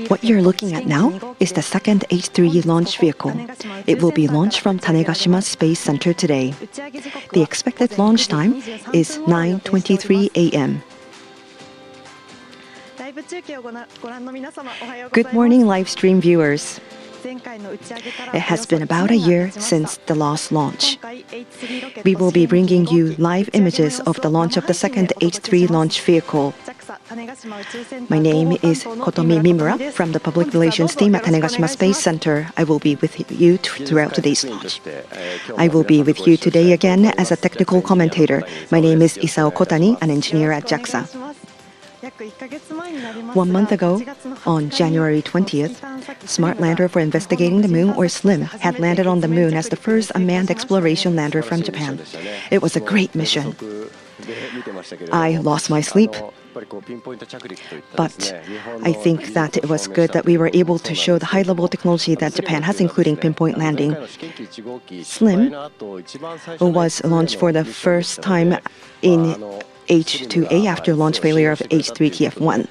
What you're looking at now is the second H3 launch vehicle. It will be launched from Tanegashima Space Center today. The expected launch time is 9:23 a.m. Good morning, live stream viewers. It has been about a year since the last launch. We will be bringing you live images of the launch of the second H3 launch vehicle. My name is Kotomi Mimura from the Public Relations team at Tanegashima Space Center. I will be with you throughout today's launch. I will be with you today again as a technical commentator. My name is Isao Kotani, an engineer at JAXA. 1 month ago, on January 20th, Smart Lander for Investigating the Moon, or SLIM, had landed on the moon as the first unmanned exploration lander from Japan. It was a great mission. I lost my sleep, but I think that it was good that we were able to show the high-level technology that Japan has, including pinpoint landing. SLIM was launched for the first time in H2A after launch failure of H3TF1.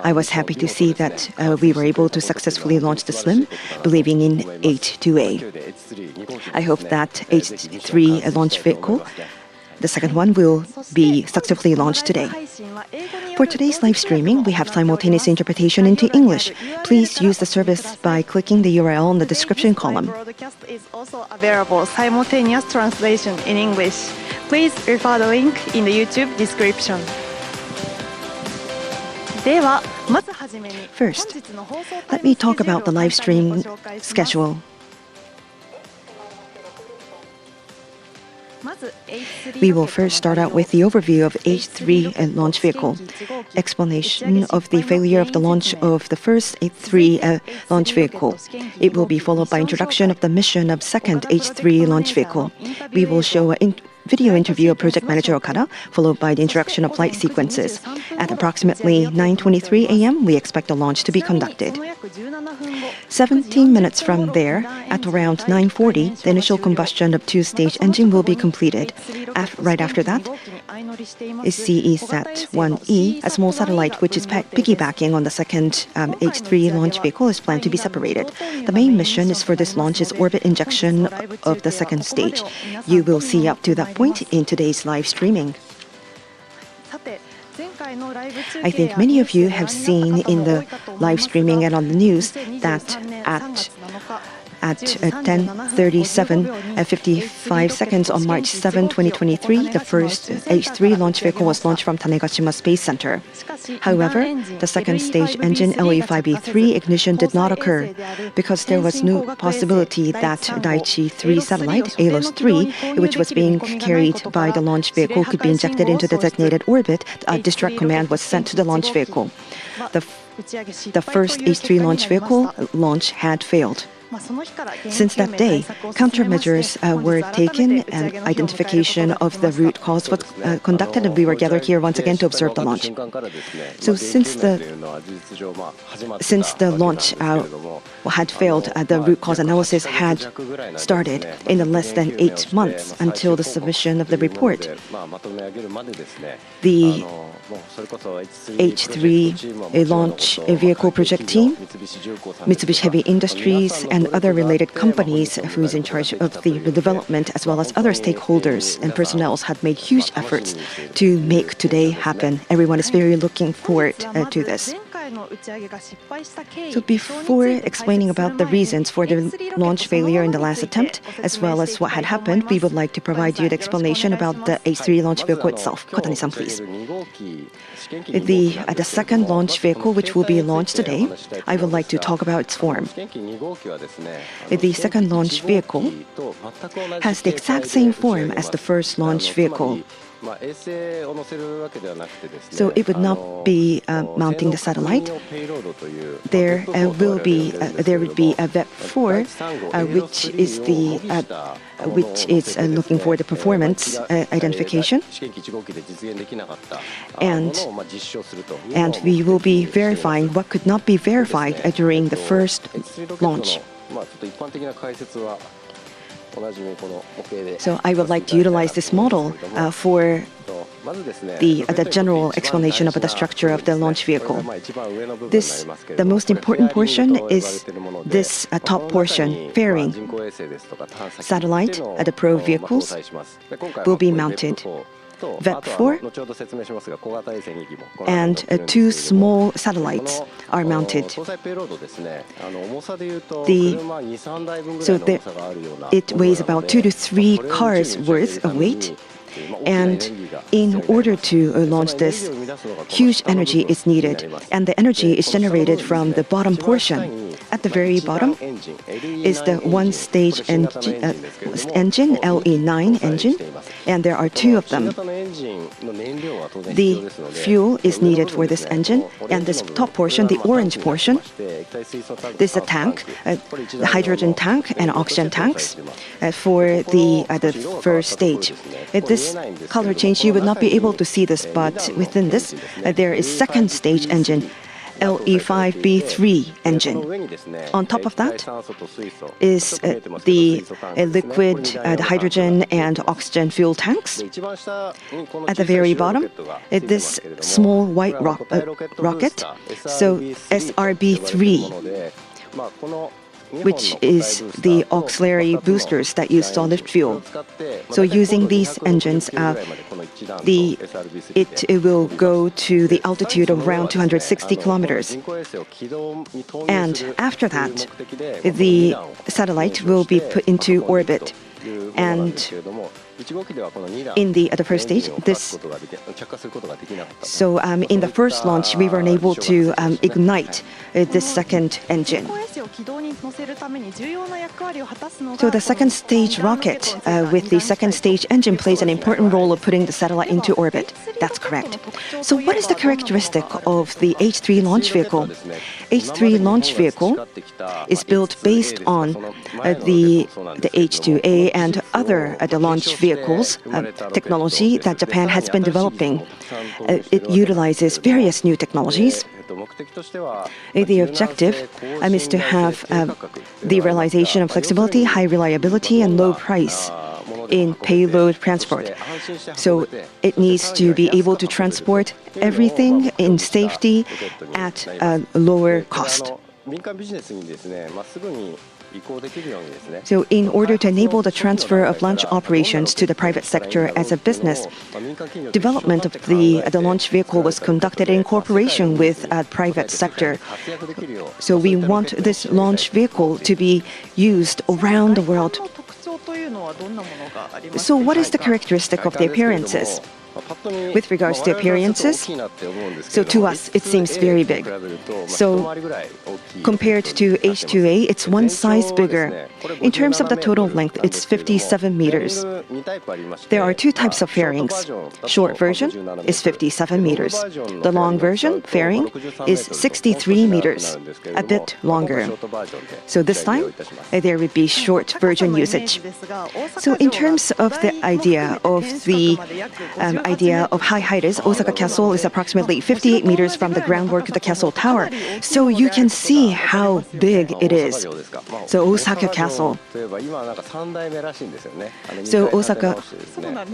I was happy to see that we were able to successfully launch the SLIM, believing in H2A. I hope that H3 launch vehicle, the second one, will be successfully launched today. For today's live streaming, we have simultaneous interpretation into English. Please use the service by clicking the URL in the description column. Broadcast is also available simultaneous translation in English. Please refer the link in the YouTube description. First, let me talk about the live stream schedule. We will first start out with the overview of H3 launch vehicle, explanation of the failure of the launch of the first H3 launch vehicle. It will be followed by introduction of the mission of second H3 launch vehicle. We will show a video interview of Project Manager Okada, followed by the introduction of flight sequences. At approximately 9:23 a.m., we expect the launch to be conducted. 17 minutes from there, at around 9:40, the initial combustion of two-stage engine will be completed. Right after that is CESat-1E, a small satellite which is piggybacking on the second H3 launch vehicle, is planned to be separated. The main mission is for this launch is orbit injection of the second stage. You will see up to that point in today's live streaming. I think many of you have seen in the live streaming and on the news that at 10:37 and 55 seconds on March 7, 2023, the first H3 launch vehicle was launched from Tanegashima Space Center. However, the second stage engine LE-5E3 ignition did not occur because there was no possibility that Daiichi 3 satellite, ALOS-3, which was being carried by the launch vehicle, could be injected into the designated orbit. A distress command was sent to the launch vehicle. The first H3 launch vehicle launch had failed. Since that day, countermeasures were taken and identification of the root cause was conducted, and we were gathered here once again to observe the launch. So since the launch had failed, the root cause analysis had started in less than 8 months until the submission of the report. The H3 launch vehicle project team, Mitsubishi Heavy Industries, and other related companies who is in charge of the development, as well as other stakeholders and personnel, had made huge efforts to make today happen. Everyone is very looking forward to this. So before explaining about the reasons for the launch failure in the last attempt, as well as what had happened, we would like to provide you the explanation about the H3 launch vehicle itself. Kotani-san, please. The second launch vehicle, which will be launched today, I would like to talk about its form. The second launch vehicle has the exact same form as the first launch vehicle. So it would not be mounting the satellite. There would be a VEP4, which is looking for the performance identification, and we will be verifying what could not be verified during the first launch. So I would like to utilize this model for the general explanation of the structure of the launch vehicle. The most important portion is this top portion, fairing. Satellite, the probe vehicles will be mounted. VEP4 and two small satellites are mounted. It weighs about 2 to 3 cars worth of weight. And in order to launch this, huge energy is needed, and the energy is generated from the bottom portion. At the very bottom is the one-stage engine, LE9 engine, and there are two of them. The fuel is needed for this engine, and this top portion, the orange portion, this is a tank, the hydrogen tank and oxygen tanks for the first stage. This color change, you would not be able to see this, but within this, there is second stage engine, LE5B3 engine. On top of that is the liquid, the hydrogen and oxygen fuel tanks. At the very bottom, this small white rocket, so SRB3, which is the auxiliary boosters that use solid fuel. So using these engines, it will go to the altitude of around 260 kilometers. And after that, the satellite will be put into orbit. And in the first stage, in the first launch, we were unable to ignite this second engine. So the second stage rocket with the second stage engine plays an important role of putting the satellite into orbit. That's correct. So what is the characteristic of the H3 launch vehicle? H3 launch vehicle is built based on the H2A and other the launch vehicles technology that Japan has been developing. It utilizes various new technologies. The objective is to have the realization of flexibility, high reliability, and low price in payload transport. So it needs to be able to transport everything in safety at a lower cost. So in order to enable the transfer of launch operations to the private sector as a business, development of the launch vehicle was conducted in cooperation with private sector. So we want this launch vehicle to be used around the world. So what is the characteristic of the appearances? With regards to appearances, so to us it seems very big. So compared to H2A, it's one size bigger. In terms of the total length, it's 57 meters. There are two types of fairings. Short version is 57 meters. The long version, fairing, is 63 meters, a bit longer. So this time, there would be short version usage. So in terms of the idea of high height is, Osaka Castle is approximately 58 meters from the groundwork to the castle tower. So you can see how big it is. So Osaka Castle. So Osaka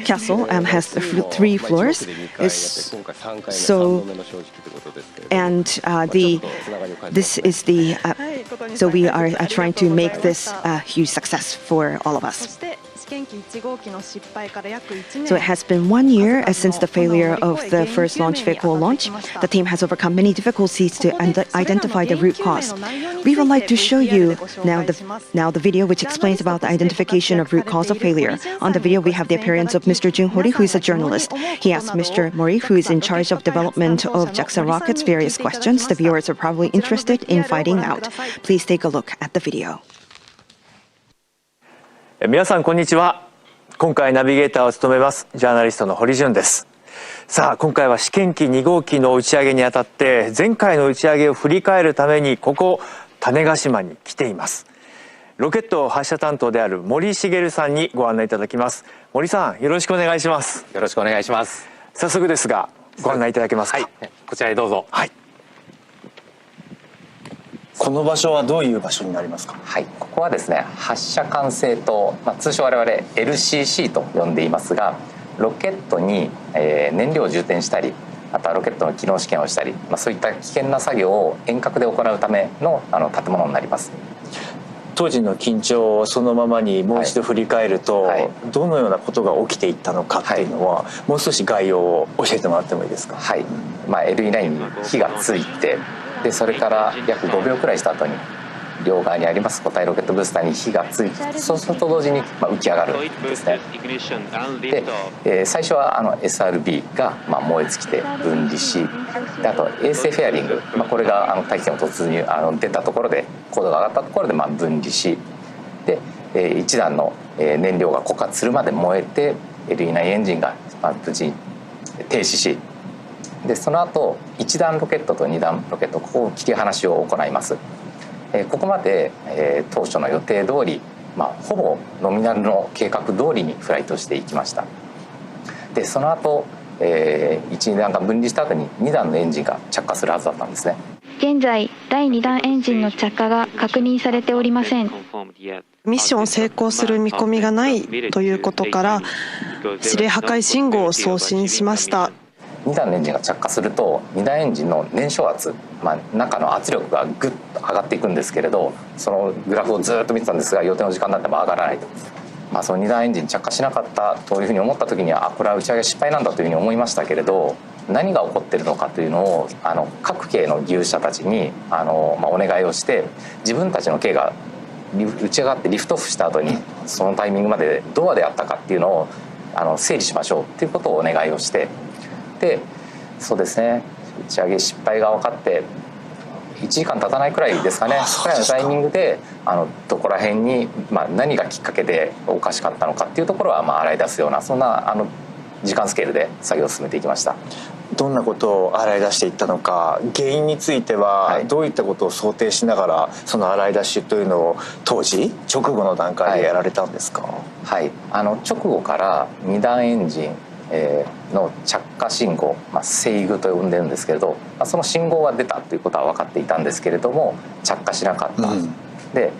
Castle has 3 floors. So we are trying to make this a huge success for all of us. So it has been 1 year since the failure of the first launch vehicle launch. The team has overcome many difficulties to identify the root cause. We would like to show you now the video which explains about the identification of root cause of failure. On the video, we have the appearance of Mr. Jun Hori, who is a journalist. He asked Mr. Mori, who is in charge of development of JAXA rockets, various questions the viewers are probably interested in finding out. Please take a look at the video. 皆さんこんにちは。今回ナビゲーターを務めますジャーナリストの堀潤です。さあ今回は試験機2号機の打ち上げにあたって前回の打ち上げを振り返るためにここ種子島に来ています。ロケット発射担当である森茂さんにご案内いただきます。森さんよろしくお願いします。よろしくお願いします。早速ですがご案内いただけますか。はい、こちらへどうぞ。はい。この場所はどういう場所になりますか。はい、ここはですね発射管制塔、通称我々 LCC と呼んでいますが、ロケットに燃料を充填したり、あとはロケットの機能試験をしたり、そういった危険な作業を遠隔で行うための建物になります。当時の緊張をそのままにもう一度振り返ると、どのようなことが起きていったのかっていうのは、もう少し概要を教えてもらってもいいですか。はい、LE9 に火がついて、でそれから約5秒くらいした後に両側にあります固体ロケットブースターに火がついて、そうすると同時に浮き上がるんですね。で、最初はSRB が燃え尽きて分離し、であと衛星フェアリング、これが大気圏を突入出たところで高度が上がったところで分離し、で一段の燃料が枯渇するまで燃えて LE9 エンジンが無事に停止し、でその後1段ロケットと2段ロケット、ここを切り離しを行います。ここまで当初の予定通り、ほぼノミナルの計画通りにフライトしていきました。でその後、1、2段が分離した後に2段のエンジンが着火するはずだったんですね。現在第2段エンジンの着火が確認されておりません。ミッションを成功する見込みがないということから、指令破壊信号を送信しました。2段のエンジンが着火すると2段エンジンの燃焼圧、中の圧力がぐっと上がっていくんですけれど、そのグラフをずっと見てたんですが、予定の時間になっても上がらないと。その2段エンジン着火しなかったというふうに思った時には、これは打ち上げ失敗なんだというふうに思いましたけれど、何が起こっているのかというのを各系の技術者たちにお願いをして、自分たちの系が打ち上がってリフトオフした後にそのタイミングまでどこまでやったかっていうのを整理しましょうっていうことをお願いをして、でそうですね、打ち上げ失敗が分かって1時間経たないくらいですかね、くらいのタイミングでどこら辺に、何がきっかけでおかしかったのかっていうところは洗い出すような、そんな時間スケールで作業を進めていきました。どんなことを洗い出していったのか、原因についてはどういったことを想定しながらその洗い出しというのを当時直後の段階でやられたんですか。はい、直後から2段エンジンの着火信号、セイグと呼んでるんですけれど、その信号が出たということは分かっていたんですけれども、着火しなかった、で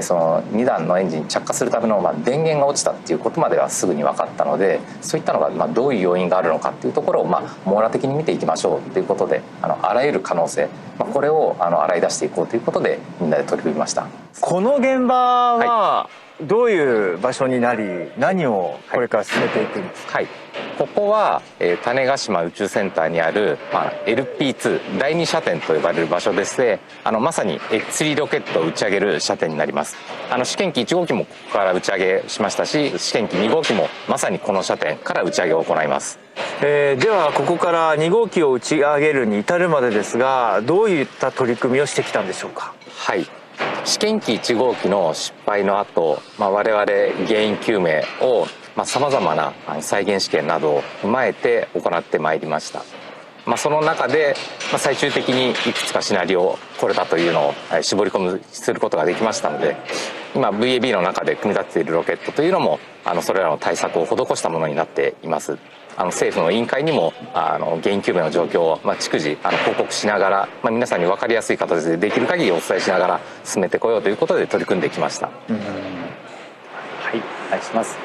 その2段のエンジン着火するための電源が落ちたっていうことまではすぐに分かったので、そういったのがどういう要因があるのかっていうところを網羅的に見ていきましょうということで、あらゆる可能性、これを洗い出していこうということでみんなで取り組みました。この現場はどういう場所になり、何をこれから進めていくんですか。ここは種子島宇宙センターにある、LP2 第2射点と呼ばれる場所でして、まさに X3 ロケットを打ち上げる射点になります。試験機1号機もここから打ち上げしましたし、試験機2号機もまさにこの射点から打ち上げを行います。ではここから2号機を打ち上げるに至るまでですが、どういった取り組みをしてきたんでしょうか。試験機1号機の失敗の後、我々原因究明をさまざまな再現試験などを踏まえて行ってまいりました。その中で最終的にいくつかシナリオ、これだというのを絞り込むすることができましたので、今 VAB の中で組み立てているロケットというのもそれらの対策を施したものになっています。政府の委員会にも原因究明の状況を逐次報告しながら、皆さんに分かりやすい形でできる限りお伝えしながら進めてこようということで取り組んできました。お願いします。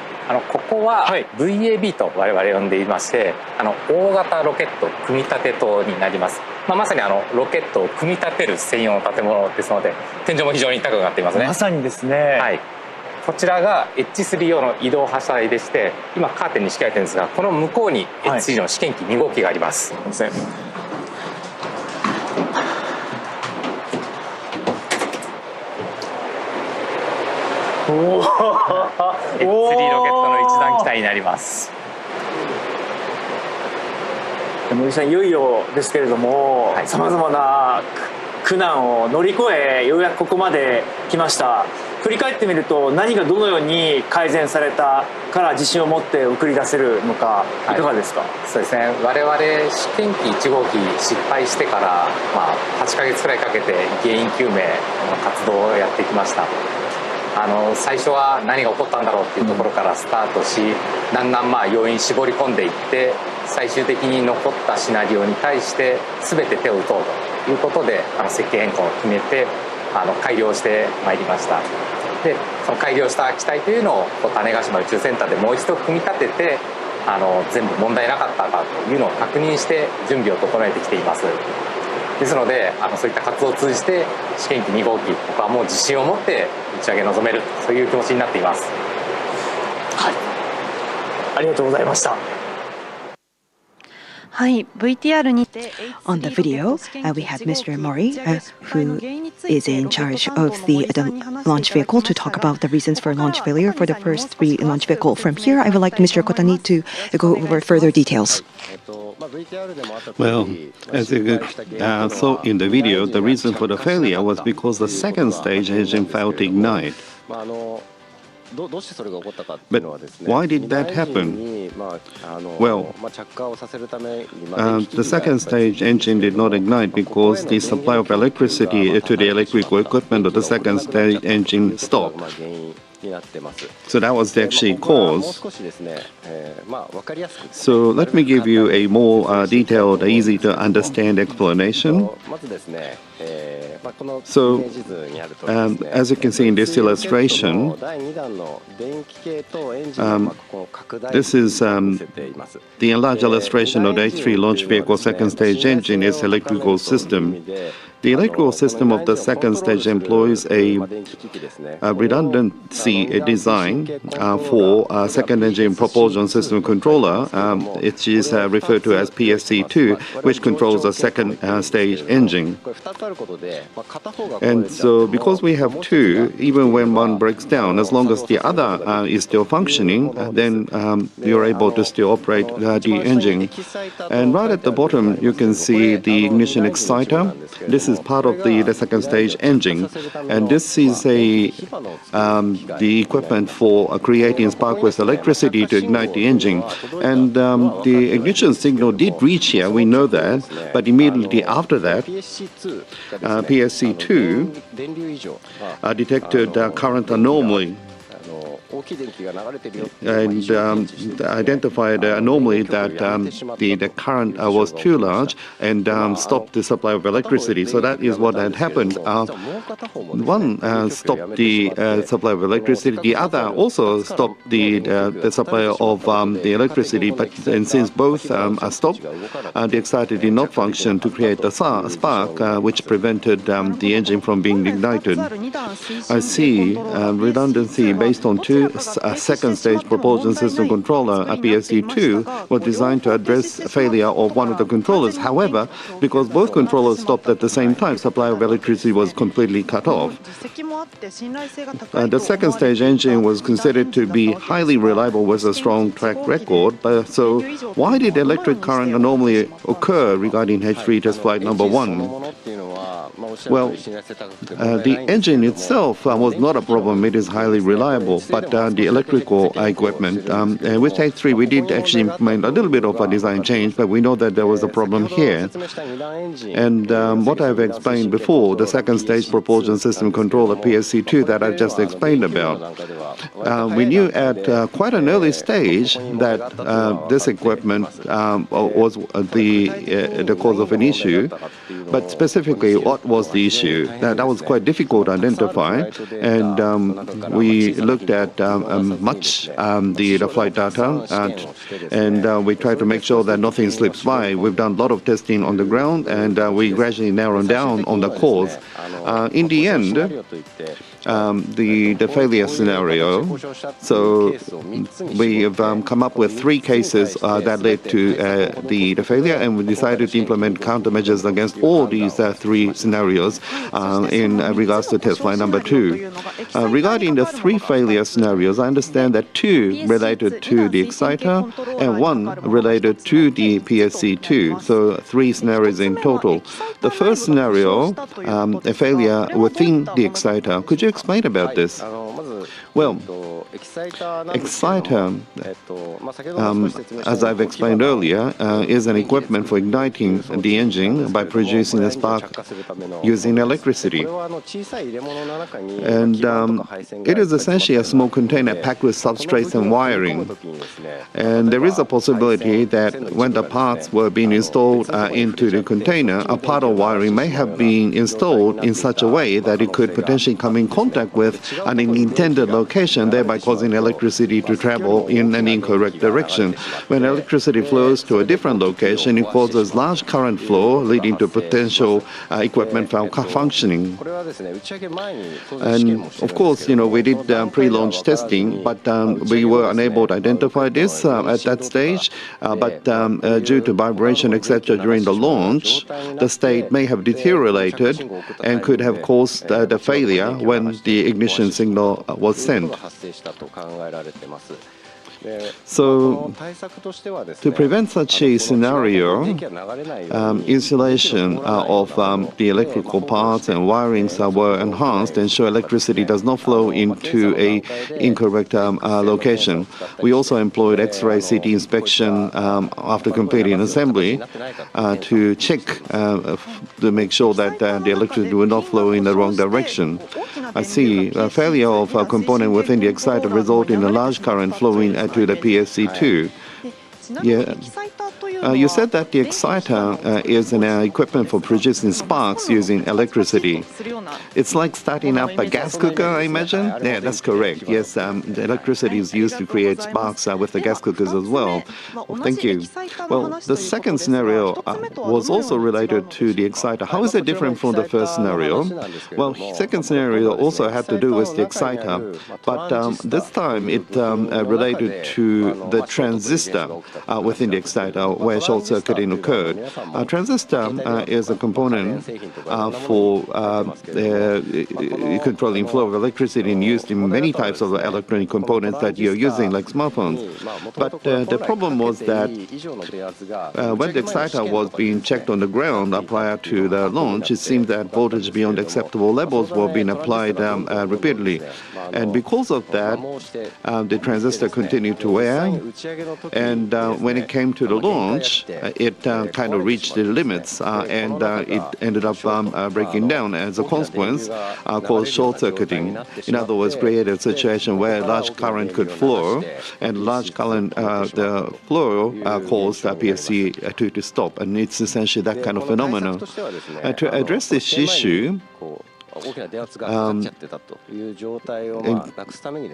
ここは VAB と我々呼んでいまして、大型ロケット組み立て棟になります。まさにロケットを組み立てる専用の建物ですので、天井も非常に高くなっていますね。まさにですね。こちらが H3 用の移動発射台でして、今カーテンに仕切られてるんですが、この向こうに H3 の試験機2号機があります。H3 ロケットの一段機体になります。森さん、いよいよですけれども、さまざまな苦難を乗り越え、ようやくここまで来ました。振り返ってみると、何がどのように改善されたから自信を持って送り出せるのか、いかがですか。そうですね、我々試験機1号機失敗してから、8ヶ月くらいかけて原因究明の活動をやってきました。最初は何が起こったんだろうっていうところからスタートし、だんだん要因絞り込んでいって、最終的に残ったシナリオに対して全て手を打とうということで設計変更を決めて改良してまいりました。でその改良した機体というのを種子島宇宙センターでもう一度組み立てて、全部問題なかったかというのを確認して準備を整えてきています。ですのでそういった活動を通じて試験機2号機ここはもう自信を持って打ち上げ臨めるそういう気持ちになっています。はい、ありがとうございました。はい、VTR にて On the video, we had Mr. Mori, who is in charge of the launch vehicle, to talk about the reasons for launch failure for the first 3 launch vehicle. From here, I would like Mr. Kotani to go over further details. Well, as you saw in the video, the reason for the failure was because the second stage engine failed to ignite. But why did that happen? Well, the second stage engine did not ignite because the supply of electricity to the electrical equipment of the second stage engine stopped. So that was the actual cause. So let me give you a more detailed, easy to understand explanation. So, as you can see in this illustration, this is the enlarged illustration of the H3 launch vehicle second stage engine is electrical system. The electrical system of the second stage employs a redundancy design for second engine propulsion system controller. It is referred to as PSC2, which controls the second stage engine. And so, because we have two, even when one breaks down, as long as the other is still functioning, then you're able to still operate the engine. And right at the bottom, you can see the ignition exciter. This is part of the second stage engine, and this is the equipment for creating spark with electricity to ignite the engine. And the ignition signal did reach here, we know that, but immediately after that, PSC2 detected current anomaly and identified anomaly that the current was too large and stopped the supply of electricity. So that is what had happened. One stopped the supply of electricity. The other also stopped the supply of the electricity. But since both are stopped, the exciter did not function to create the spark, which prevented the engine from being ignited. I see redundancy based on two second stage propulsion system controller, a PSC2, was designed to address failure of one of the controllers. However, because both controllers stopped at the same time, supply of electricity was completely cut off. The second stage engine was considered to be highly reliable with a strong track record. So why did electric current anomaly occur regarding H3 test flight number 1? Well, the engine itself was not a problem. It is highly reliable. But the electrical equipment, with H3, we did actually implement a little bit of a design change, but we know that there was a problem here. And what I've explained before, the second stage propulsion system controller, PSC2, that I've just explained about, we knew at quite an early stage that this equipment was the cause of an issue. But specifically, what was the issue? That was quite difficult to identify, and we looked at much the flight data, and we tried to make sure that nothing slips by. We've done a lot of testing on the ground, and we gradually narrowed down on the cause. In the end, the failure scenario. So we have come up with 3 cases that led to the failure, and we decided to implement countermeasures against all these 3 scenarios in regards to test flight number 2. Regarding the 3 failure scenarios, I understand that 2 related to the exciter and 1 related to the PSC2. So 3 scenarios in total. The first scenario, a failure within the exciter. Could you explain about this? Well, exciter, as I've explained earlier, is an equipment for igniting the engine by producing a spark using electricity. And it is essentially a small container packed with substrates and wiring. And there is a possibility that when the parts were being installed into the container, a part of wiring may have been installed in such a way that it could potentially come in contact with an intended location, thereby causing electricity to travel in an incorrect direction. When electricity flows to a different location, it causes large current flow, leading to potential equipment malfunctioning. And of course, we did pre-launch testing, but we were unable to identify this at that stage. But due to vibration, etc., during the launch, the state may have deteriorated and could have caused the failure when the ignition signal was sent. So, to prevent such a scenario, installation of the electrical parts and wirings were enhanced to ensure electricity does not flow into an incorrect location. We also employed X-ray CT inspection after completing assembly to check to make sure that the electricity will not flow in the wrong direction. I see a failure of a component within the exciter result in a large current flowing to the PSC2. Yeah. You said that the exciter is an equipment for producing sparks using electricity. It's like starting up a gas cooker, I imagine? Yeah, that's correct. Yes, the electricity is used to create sparks with the gas cookers as well. Thank you. Well, the second scenario was also related to the exciter. How is it different from the first scenario? Well, second scenario also had to do with the exciter, but this time it related to the transistor within the exciter, where short circuiting occurred. A transistor is a component for controlling flow of electricity and used in many types of electronic components that you're using, like smartphones. But the problem was that when the exciter was being checked on the ground prior to the launch, it seemed that voltage beyond acceptable levels were being applied repeatedly. And because of that, the transistor continued to wear, and when it came to the launch, it kind of reached the limits, and it ended up breaking down. As a consequence, caused short-circuiting. In other words, created a situation where large current could flow, and large current the flow caused PSC2 to stop, and it's essentially that kind of phenomenon. To address this issue,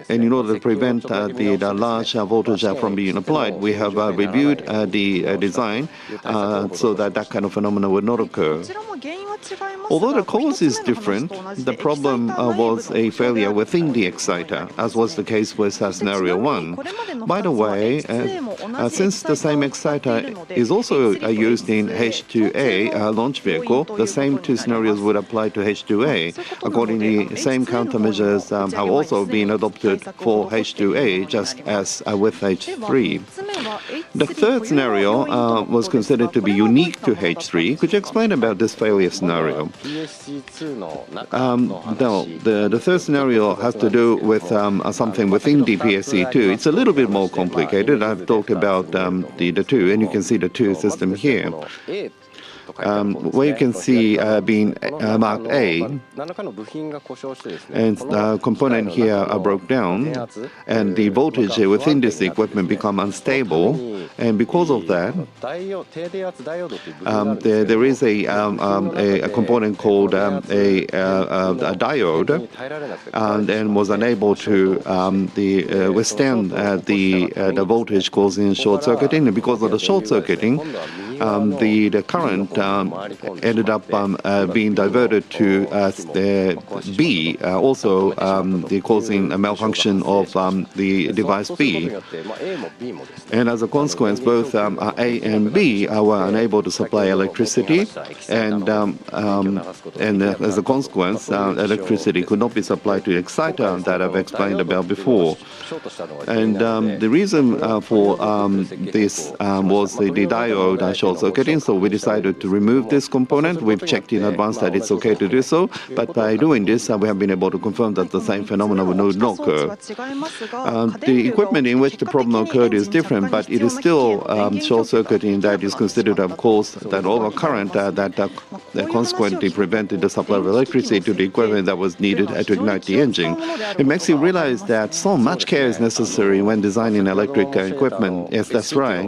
and in order to prevent the large voltage from being applied, we have reviewed the design so that that kind of phenomenon would not occur. Although the cause is different, the problem was a failure within the exciter, as was the case with scenario 1. By the way, since the same exciter is also used in H2A launch vehicle, the same two scenarios would apply to H2A. Accordingly, same countermeasures have also been adopted for H2A, just as with H3. The third scenario was considered to be unique to H3. Could you explain about this failure scenario? No, the third scenario has to do with something within the PSC2. It's a little bit more complicated. I've talked about the two, and you can see the two system here. Where you can see being marked A, and the component here broke down, and the voltage within this equipment become unstable, and because of that, there is a component called a diode, and was unable to withstand the voltage causing short circuiting, and because of the short circuiting, the current ended up being diverted to B, also causing a malfunction of the device B. And as a consequence, both A and B were unable to supply electricity, and as a consequence, electricity could not be supplied to the exciter that I've explained about before. And the reason for this was the diode short-circuiting, so we decided to remove this component. We've checked in advance that it's okay to do so, but by doing this, we have been able to confirm that the same phenomenon would not occur. The equipment in which the problem occurred is different, but it is still short-circuiting that is considered, of course, that overcurrent that consequently prevented the supply of electricity to the equipment that was needed to ignite the engine. It makes you realize that so much care is necessary when designing electric equipment. Yes, that's right.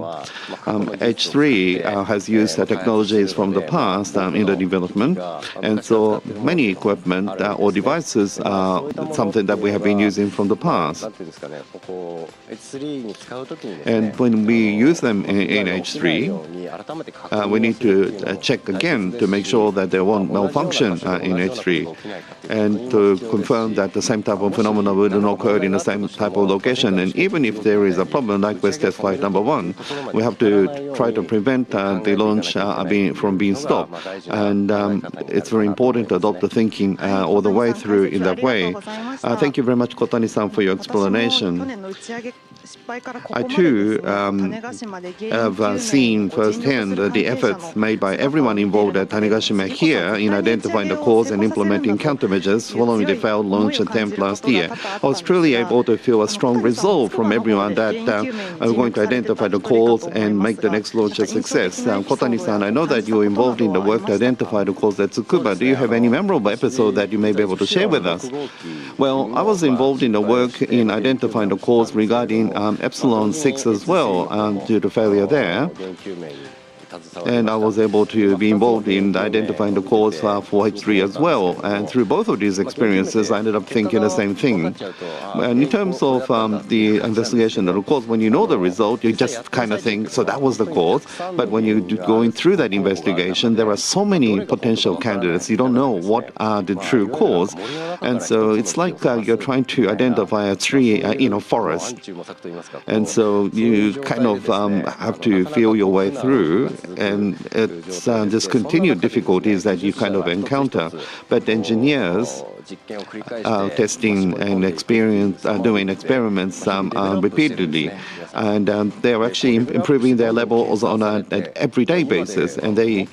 H3 has used technologies from the past in the development, and so many equipment or devices are something that we have been using from the past. And when we use them in H3, we need to check again to make sure that they won't malfunction in H3, and to confirm that the same type of phenomena will not occur in the same type of location. And even if there is a problem like with test flight number 1, we have to try to prevent the launch from being stopped. And it's very important to adopt the thinking all the way through in that way. Thank you very much, Kotani-san, for your explanation. I too have seen firsthand the efforts made by everyone involved at Tanegashima here in identifying the cause and implementing countermeasures following the failed launch attempt last year. I was truly able to feel a strong resolve from everyone that we're going to identify the cause and make the next launch a success. Kotani-san, I know that you were involved in the work to identify the cause at Tsukuba. Do you have any memorable episode that you may be able to share with us? Well, I was involved in the work in identifying the cause regarding Epsilon 6 as well due to failure there. And I was able to be involved in identifying the cause for H3 as well. And through both of these experiences, I ended up thinking the same thing. And in terms of the investigation of the cause, when you know the result, you just kind of think, so that was the cause. But when you're going through that investigation, there are so many potential candidates. You don't know what are the true cause. And so it's like you're trying to identify a tree in a forest. And so you kind of have to feel your way through. And it's just continued difficulties that you kind of encounter. But engineers testing and doing experiments repeatedly, and they're actually improving their levels on an everyday basis. And they,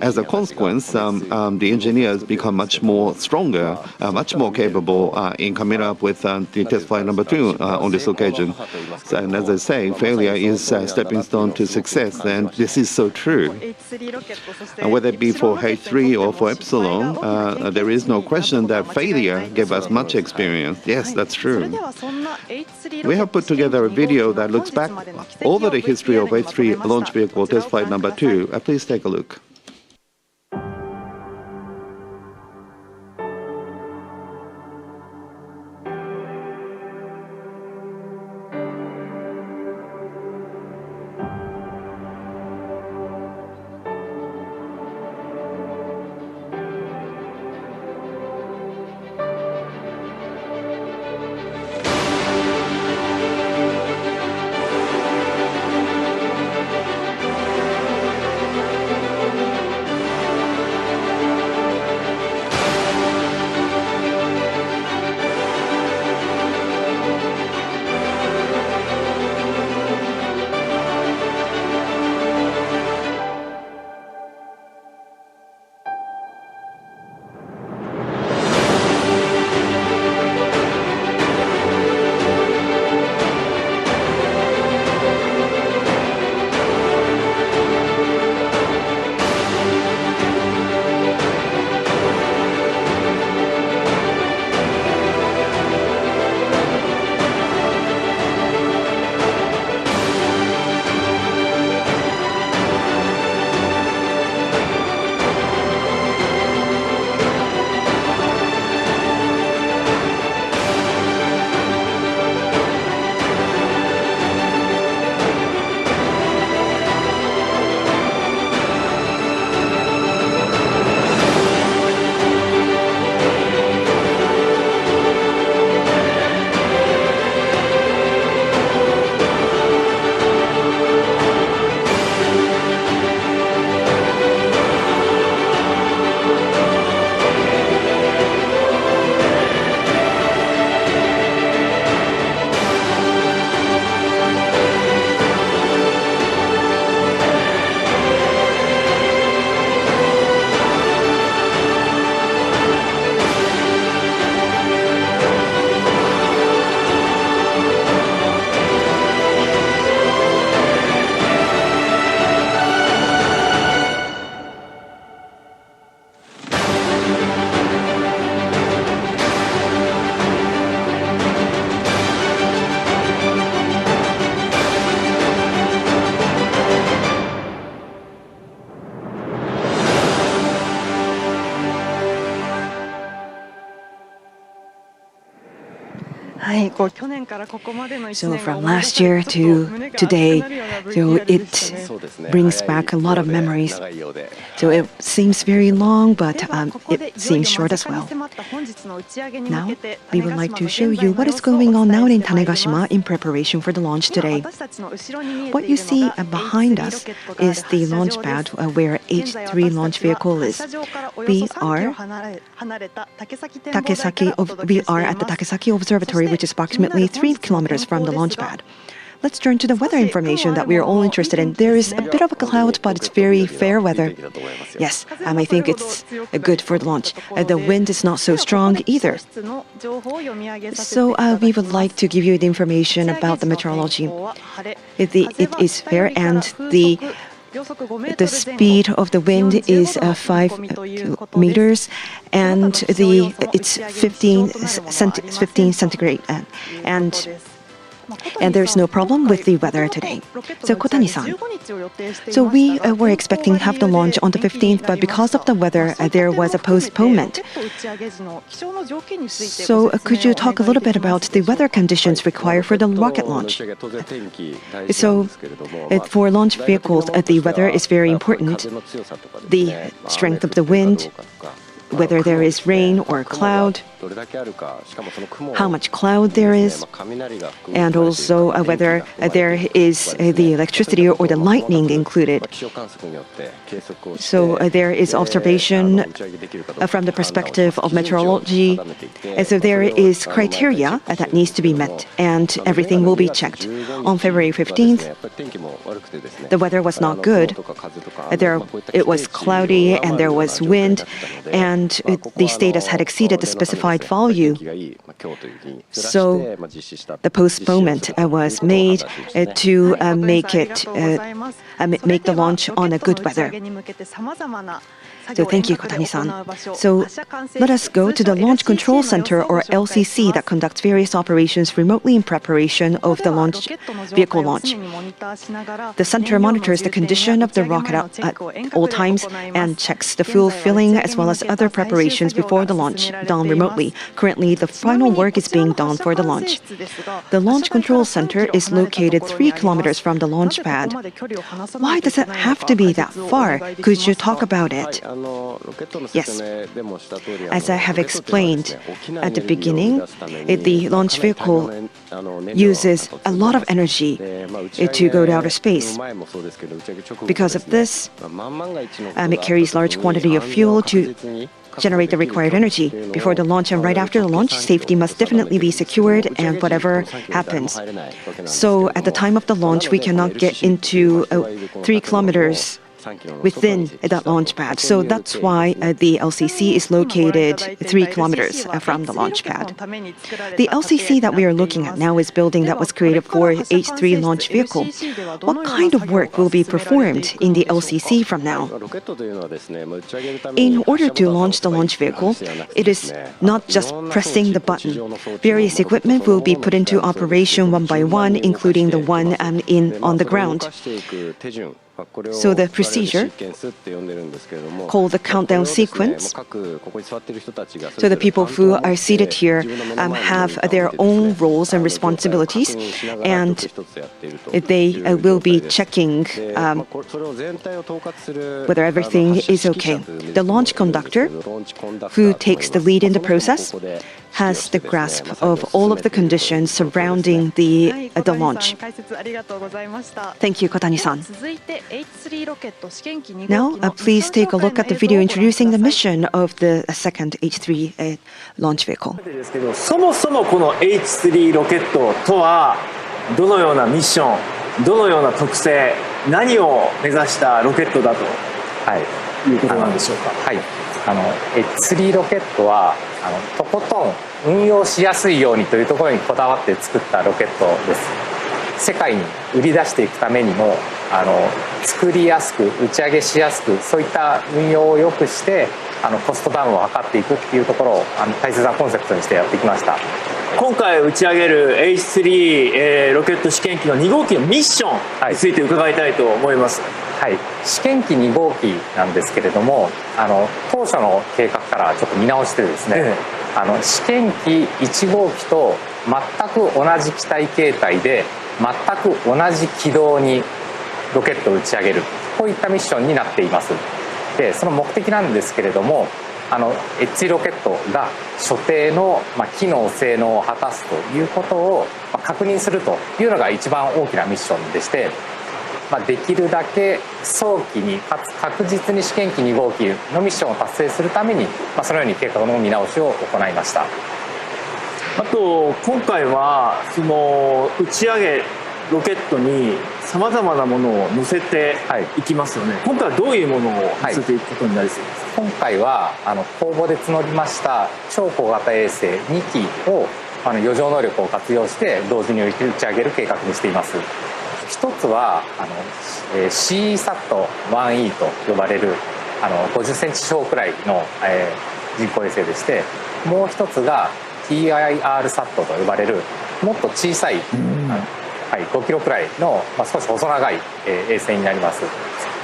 as a consequence, the engineers become much more stronger, much more capable in coming up with the test flight number 2 on this occasion. And as I say, failure is a stepping stone to success, and this is so true. And whether it be for H3 or for Epsilon, there is no question that failure gave us much experience. Yes, that's true. We have put together a video that looks back over the history of H3 launch vehicle test flight number 2. Please take a look. So from last year to today, so it brings back a lot of memories. So it seems very long, but it seems short as well. Now, we would like to show you what is going on now in Tanegashima in preparation for the launch today. What you see behind us is the launch pad where H3 launch vehicle is. We are at the Takesaki Observatory, which is approximately 3 kilometers from the launch pad. Let's turn to the weather information that we are all interested in. There is a bit of a cloud, but it's very fair weather. Yes, I think it's good for the launch. The wind is not so strong either. So we would like to give you the information about the meteorology. It is fair, and the speed of the wind is 5 meters, and it's 15 centigrade, and there's no problem with the weather today. So Kotani-san, so we were expecting to have the launch on the 15th, but because of the weather, there was a postponement. So could you talk a little bit about the weather conditions required for the rocket launch? So for launch vehicles, the weather is very important. The strength of the wind, whether there is rain or cloud, how much cloud there is, and also whether there is the electricity or the lightning included. So there is observation from the perspective of meteorology. And so there is criteria that needs to be met, and everything will be checked. On February 15th, the weather was not good. It was cloudy and there was wind, and the status had exceeded the specified value. So the postponement was made to make the launch on a good weather. So thank you, Kotani-san. So let us go to the Launch Control Center, or LCC, that conducts various operations remotely in preparation of the launch vehicle launch. The center monitors the condition of the rocket at all times and checks the fuel filling as well as other preparations before the launch, done remotely. Currently, the final work is being done for the launch. The Launch Control Center is located 3 kilometers from the launch pad. Why does it have to be that far? Could you talk about it? Yes. As I have explained at the beginning, the launch vehicle uses a lot of energy to go to outer space. Because of this, it carries large quantity of fuel to generate the required energy. Before the launch and right after the launch, safety must definitely be secured, and whatever happens. So at the time of the launch, we cannot get into 3 kilometers within that launch pad. So that's why the LCC is located 3 kilometers from the launch pad. The LCC that we are looking at now is a building that was created for H3 launch vehicle. What kind of work will be performed in the LCC from now? In order to launch the launch vehicle, it is not just pressing the button. Various equipment will be put into operation one by one, including the one on the ground. So the procedure, called the countdown sequence, so the people who are seated here have their own roles and responsibilities, and they will be checking whether everything is okay. The launch conductor, who takes the lead in the process, has the grasp of all of the conditions surrounding the launch. Thank you, Kotani-san. Now, please take a look at the video introducing the mission of the second H3 launch vehicle. そもそもこの H3 ロケットとはどのようなミッション、どのような特性、何を目指したロケットだということなんでしょうか。はい、H3 ロケットはとことん運用しやすいようにというところにこだわって作ったロケットです。世界に売り出していくためにも作りやすく打ち上げしやすく、そういった運用を良くしてコストダウンを図っていくっていうところを大切なコンセプトにしてやってきました。今回打ち上げる H3、ロケット試験機の2号機のミッションについて伺いたいと思います。はい、試験機2号機なんですけれども当初の計画からちょっと見直してですね、試験機1号機と全く同じ機体形態で全く同じ軌道にロケットを打ち上げる、こういったミッションになっています。でその目的なんですけれども、H ロケットが所定の、機能性能を果たすということを、確認するというのが一番大きなミッションでして、できるだけ早期にかつ確実に試験機2号機のミッションを達成するために、そのように計画の見直しを行いました。あと今回はその打ち上げロケットにさまざまなものを載せていきますよね、今回はどういうものを載せていくことになりそうですか？今回は公募で募りました超小型衛星2機を余剰能力を活用して同時に打ち上げる計画にしています。一つはCSAT-1E と呼ばれる50センチ四方くらいの人工衛星でして、もう一つが TIRSAT と呼ばれるもっと小さい5キロくらいの少し細長い衛星になります。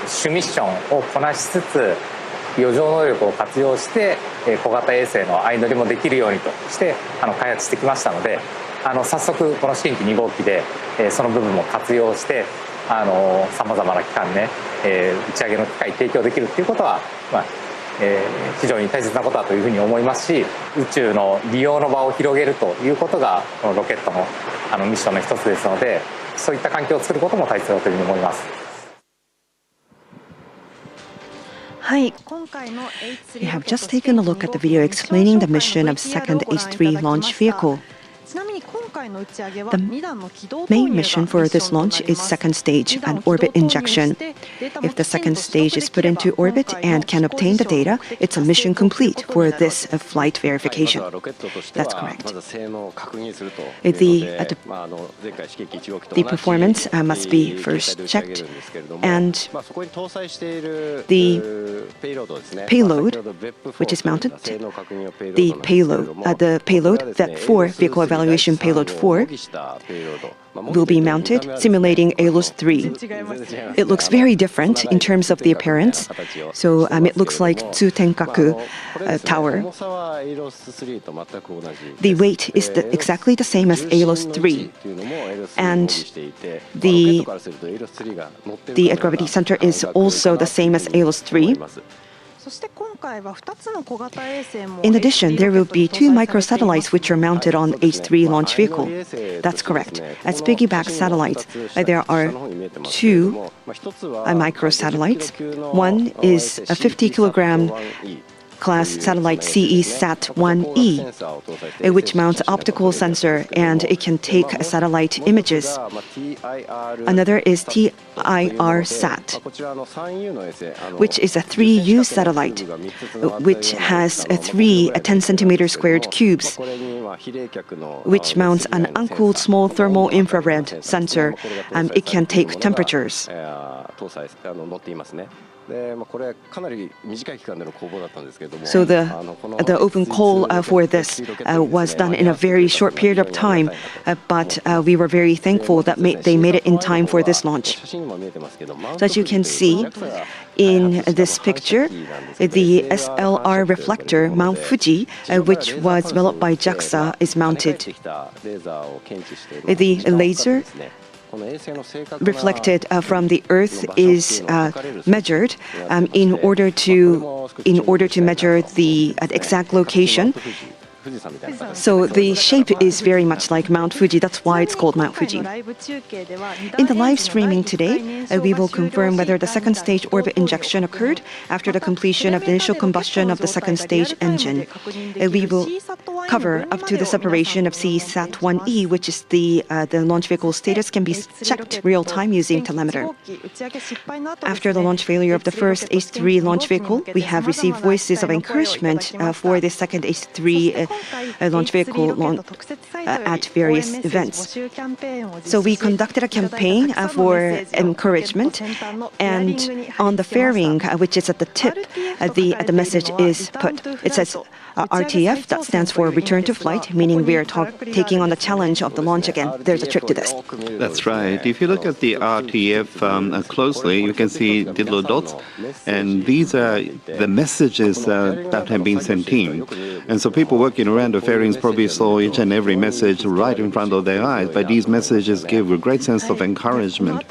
主ミッションをこなしつつ余剰能力を活用して小型衛星の相乗りもできるようにとして開発してきましたので、早速この試験機2号機でその部分も活用してさまざまな機関ね打ち上げの機会提供できるということは、非常に大切なことだというふうに思いますし、宇宙の利用の場を広げるということがこのロケットのミッションの一つですので、そういった環境を作ることも大切だというふうに思います。We have just taken a look at the video explaining the mission of second H3 launch vehicle. The main mission for this launch is second stage, an orbit injection. If the second stage is put into orbit and can obtain the data, it's a mission complete for this flight verification. That's correct. The performance must be first checked, and the payload, which is mounted, the payload that for vehicle evaluation payload 4 will be mounted, simulating ALOS-3. It looks very different in terms of the appearance. So it looks like Tsutenkaku tower. The weight is exactly the same as ALOS-3, and the gravity center is also the same as ALOS-3. In addition, there will be 2 microsatellites which are mounted on H3 launch vehicle. That's correct. As piggyback satellites, there are 2 microsatellites. One is a 50-kilogram class satellite CESat-1E, which mounts optical sensor and it can take satellite images. Another is TIRSAT, which is a 3U satellite, which has 3 10-centimeter squared cubes, which mounts an uncooled small thermal infrared sensor. It can take temperatures. So the open call for this was done in a very short period of time, but we were very thankful that they made it in time for this launch. So as you can see in this picture, the SLR reflector Mount Fuji, which was developed by JAXA, is mounted. The laser reflected from the Earth is measured in order to measure the exact location. So the shape is very much like Mount Fuji. That's why it's called Mount Fuji. In the live streaming today, we will confirm whether the second stage orbit injection occurred after the completion of the initial combustion of the second stage engine. We will cover up to the separation of CESat-1E, which is the launch vehicle status can be checked real time using telemeter. After the launch failure of the first H3 launch vehicle, we have received voices of encouragement for the second H3 launch vehicle at various events. So we conducted a campaign for encouragement, and on the fairing, which is at the tip, the message is put. It says RTF, that stands for Return to Flight, meaning we are taking on the challenge of the launch again. There's a trick to this. That's right. If you look at the RTF closely, you can see the little dots, and these are the messages that have been sent in. And so people working around the fairings probably saw each and every message right in front of their eyes, but these messages give a great sense of encouragement.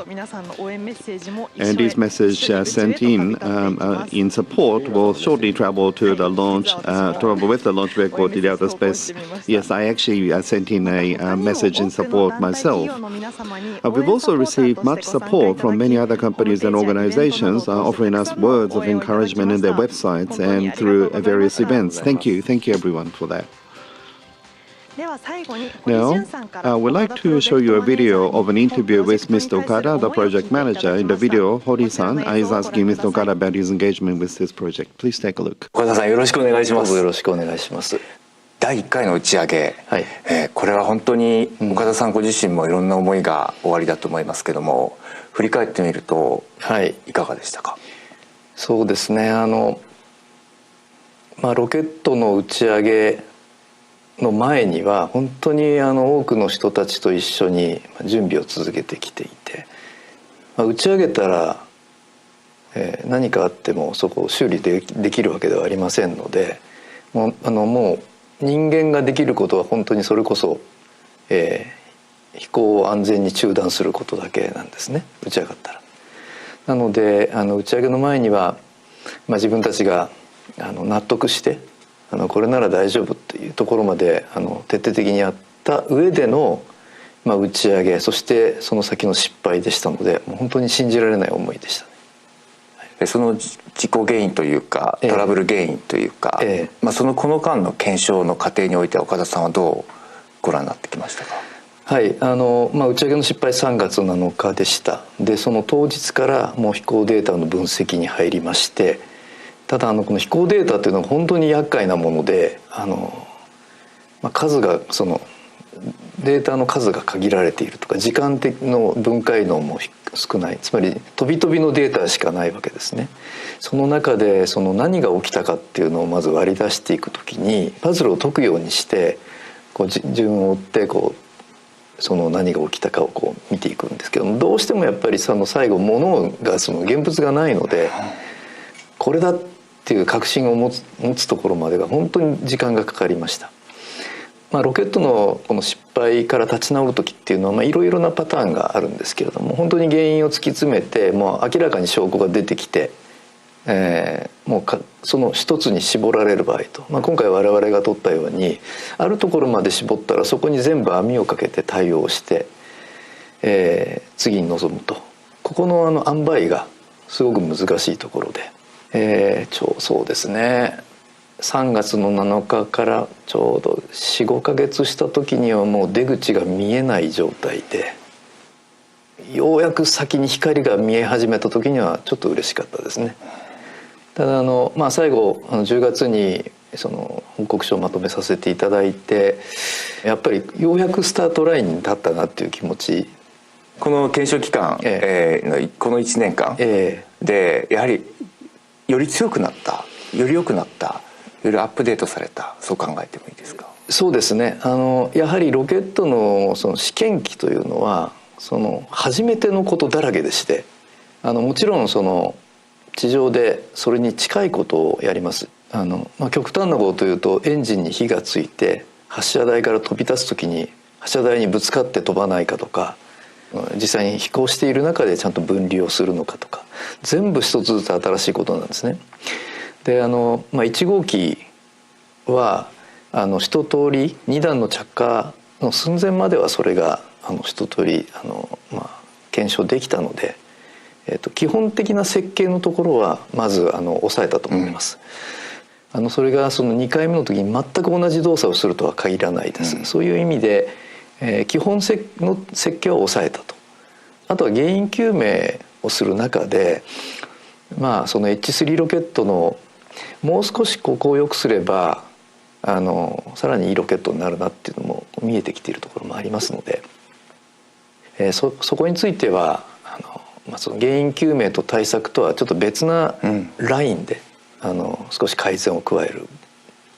And these messages sent in support will shortly travel to the launch, with the launch vehicle to the outer space. Yes, I actually sent in a message in support myself. We've also received much support from many other companies and organizations offering us words of encouragement in their websites and through various events. Thank you everyone for that. Now, we'd like to show you a video of an interview with Mr. Okada, the project manager. In the video, Hori-san is asking Mr. Okada about his engagement with this project. Please take a look. 岡田さん、よろしくお願いします。よろしくお願いします。第1回の打ち上げ、これは本当に岡田さんご自身もいろんな思いがおありだと思いますけども、振り返ってみると、いかがでしたか？そうですね、ロケットの打ち上げの前には本当に多くの人たちと一緒に準備を続けてきていて、打ち上げたら、何かあってもそこを修理できるわけではありませんので、もう人間ができることは本当にそれこそ、飛行を安全に中断することだけなんですね、打ち上がったら。なので打ち上げの前には、自分たちが納得してこれなら大丈夫っていうところまで徹底的にやった上での、打ち上げ、そしてその先の失敗でしたので、もう本当に信じられない思いでしたね。その事故原因というかトラブル原因というか、この間の検証の過程において岡田さんはどうご覧になってきましたか？はい、打ち上げの失敗3月7日でした。でその当日からもう飛行データの分析に入りまして、ただこの飛行データというのは本当に厄介なもので、数がデータの数が限られているとか、時間的の分解能も少ない、つまり飛び飛びのデータしかないわけですね。その中で何が起きたかっていうのをまず割り出していくときに、パズルを解くようにして順を追って何が起きたかを見ていくんですけども、どうしてもやっぱり最後物が現物がないので、これだっていう確信を持つところまでが本当に時間がかかりました。ロケットのこの失敗から立ち直る時っていうのはいろいろなパターンがあるんですけれども、本当に原因を突き詰めてもう明らかに証拠が出てきて、もうその一つに絞られる場合と、今回我々が取ったようにあるところまで絞ったらそこに全部網をかけて対応して、次に臨むと、ここの塩梅がすごく難しいところで、そうですね、3月の7日からちょうど 4,5 ヶ月した時にはもう出口が見えない状態で、ようやく先に光が見え始めた時にはちょっと嬉しかったですね。ただ最後10月に報告書をまとめさせていただいて、やっぱりようやくスタートラインに立ったなっていう気持ち。この検証期間、この1年間でやはりより強くなった、より良くなった、よりアップデートされた、そう考えてもいいですか？そうですね、やはりロケットの試験機というのは初めてのことだらけでして、もちろん地上でそれに近いことをやります。極端なことを言うと、エンジンに火がついて発射台から飛び立つ時に発射台にぶつかって飛ばないかとか、実際に飛行している中でちゃんと分離をするのかとか、全部一つずつ新しいことなんですね。で1号機は一通り2段の着火の寸前まではそれが一通り検証できたので、基本的な設計のところはまず抑えたと思います。それが2回目の時に全く同じ動作をするとは限らないです。そういう意味で、基本の設計を抑えたと。あとは原因究明をする中で、その H3 ロケットのもう少しここを良くすればさらにいいロケットになるなっていうのも見えてきているところもありますので、そこについてはその原因究明と対策とはちょっと別なラインで少し改善を加え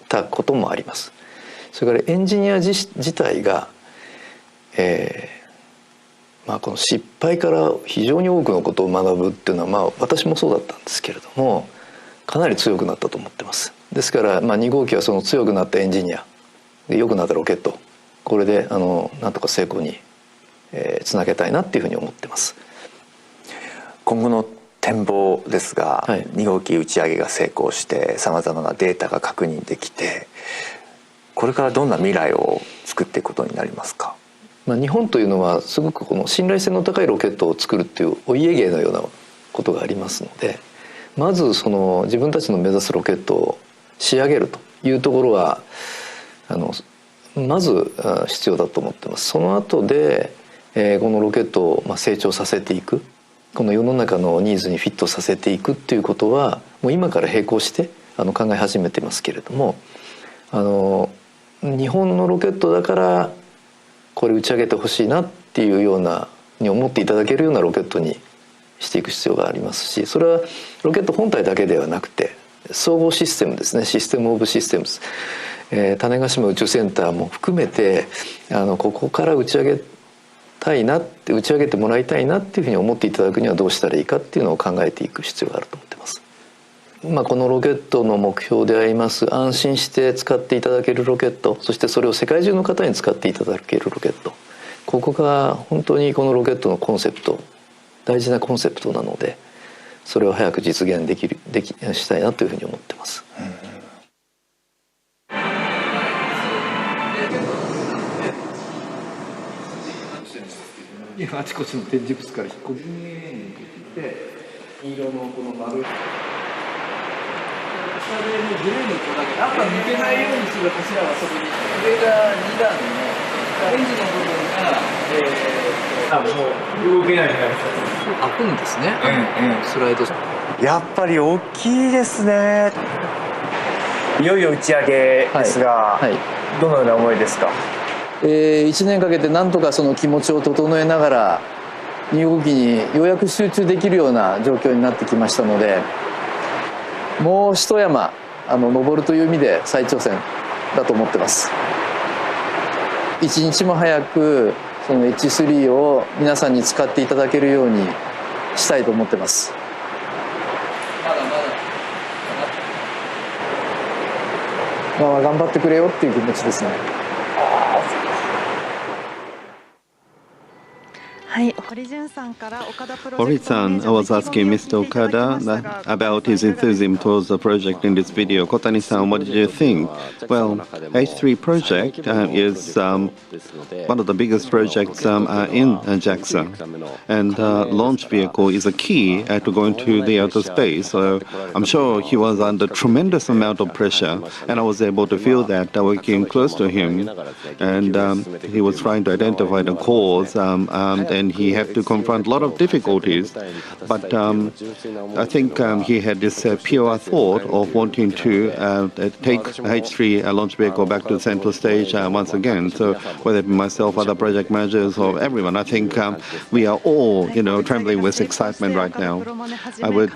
たこともあります。それからエンジニア自体が、この失敗から非常に多くのことを学ぶっていうのは、私もそうだったんですけれどもかなり強くなったと思ってます。ですから、2号機はその強くなったエンジニアで良くなったロケット、これでなんとか成功につなげたいなっていうふうに思ってます。今後の展望ですが、はい、2号機打ち上げが成功してさまざまなデータが確認できて、これからどんな未来を作っていくことになりますか？日本というのはすごくこの信頼性の高いロケットを作るっていうお家芸のようなことがありますので、まずその自分たちの目指すロケットを仕上げるというところはまず必要だと思ってます。その後でこのロケットを成長させていく、この世の中のニーズにフィットさせていくっていうことはもう今から並行して考え始めてますけれども、日本のロケットだからこれ打ち上げてほしいなっていうようなに思っていただけるようなロケットにしていく必要がありますし、それはロケット本体だけではなくて総合システムですね、システムオブシステムズ、種子島宇宙センターも含めてここから打ち上げたいなって、打ち上げてもらいたいなっていうふうに思っていただくにはどうしたらいいかっていうのを考えていく必要があると思ってます。このロケットの目標であります安心して使っていただけるロケット、そしてそれを世界中の方に使っていただけるロケット、ここが本当にこのロケットのコンセプト、大事なコンセプトなので、それを早く実現したいなというふうに思ってます。あちこちの展示物から引っ込んできて、黄色のこの丸い下でグレーのとだけやっぱ抜けないようにする柱はそこに、上が2段のエンジンの部分がもう動けないみたいな開くんですね、スライド。やっぱり大きいですね。いよいよ打ち上げですが、どのような思いですか？1年かけてなんとかその気持ちを整えながら2号機にようやく集中できるような状況になってきましたので、もう一山登るという意味で再挑戦だと思ってます。一日も早くその H3 を皆さんに使っていただけるようにしたいと思ってます。頑張ってくれよっていう気持ちですね。Hori-san, I was asking Mr. Okada about his enthusiasm towards the project in this video. Kotani-san, what did you think? Well, H3 project is one of the biggest projects in JAXA, and launch vehicle is a key to going to the outer space. So I'm sure he was under tremendous amount of pressure, and I was able to feel that working close to him, and he was trying to identify the cause, and he had to confront a lot of difficulties, but I think he had this pure thought of wanting to take H3 launch vehicle back to the central stage once again. So whether it be myself, other project managers, or everyone, I think we are all, trembling with excitement right now.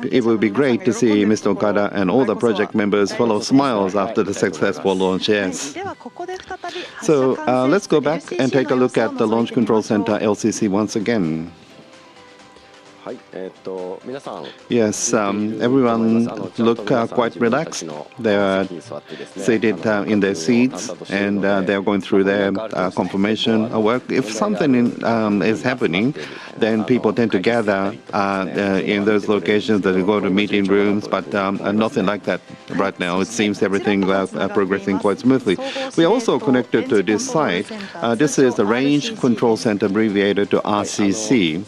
It would be great to see Mr. Okada and all the project members full of smiles after the successful launch. Yes. So let's go back and take a look at the Launch Control Center LCC once again. Yes, everyone look quite relaxed. They are seated in their seats, and they are going through their confirmation work. If something is happening, then people tend to gather in those locations that they go to meeting rooms, but nothing like that right now. It seems everything progressing quite smoothly. We are also connected to this site. This is the Range Control Center, abbreviated to RCC.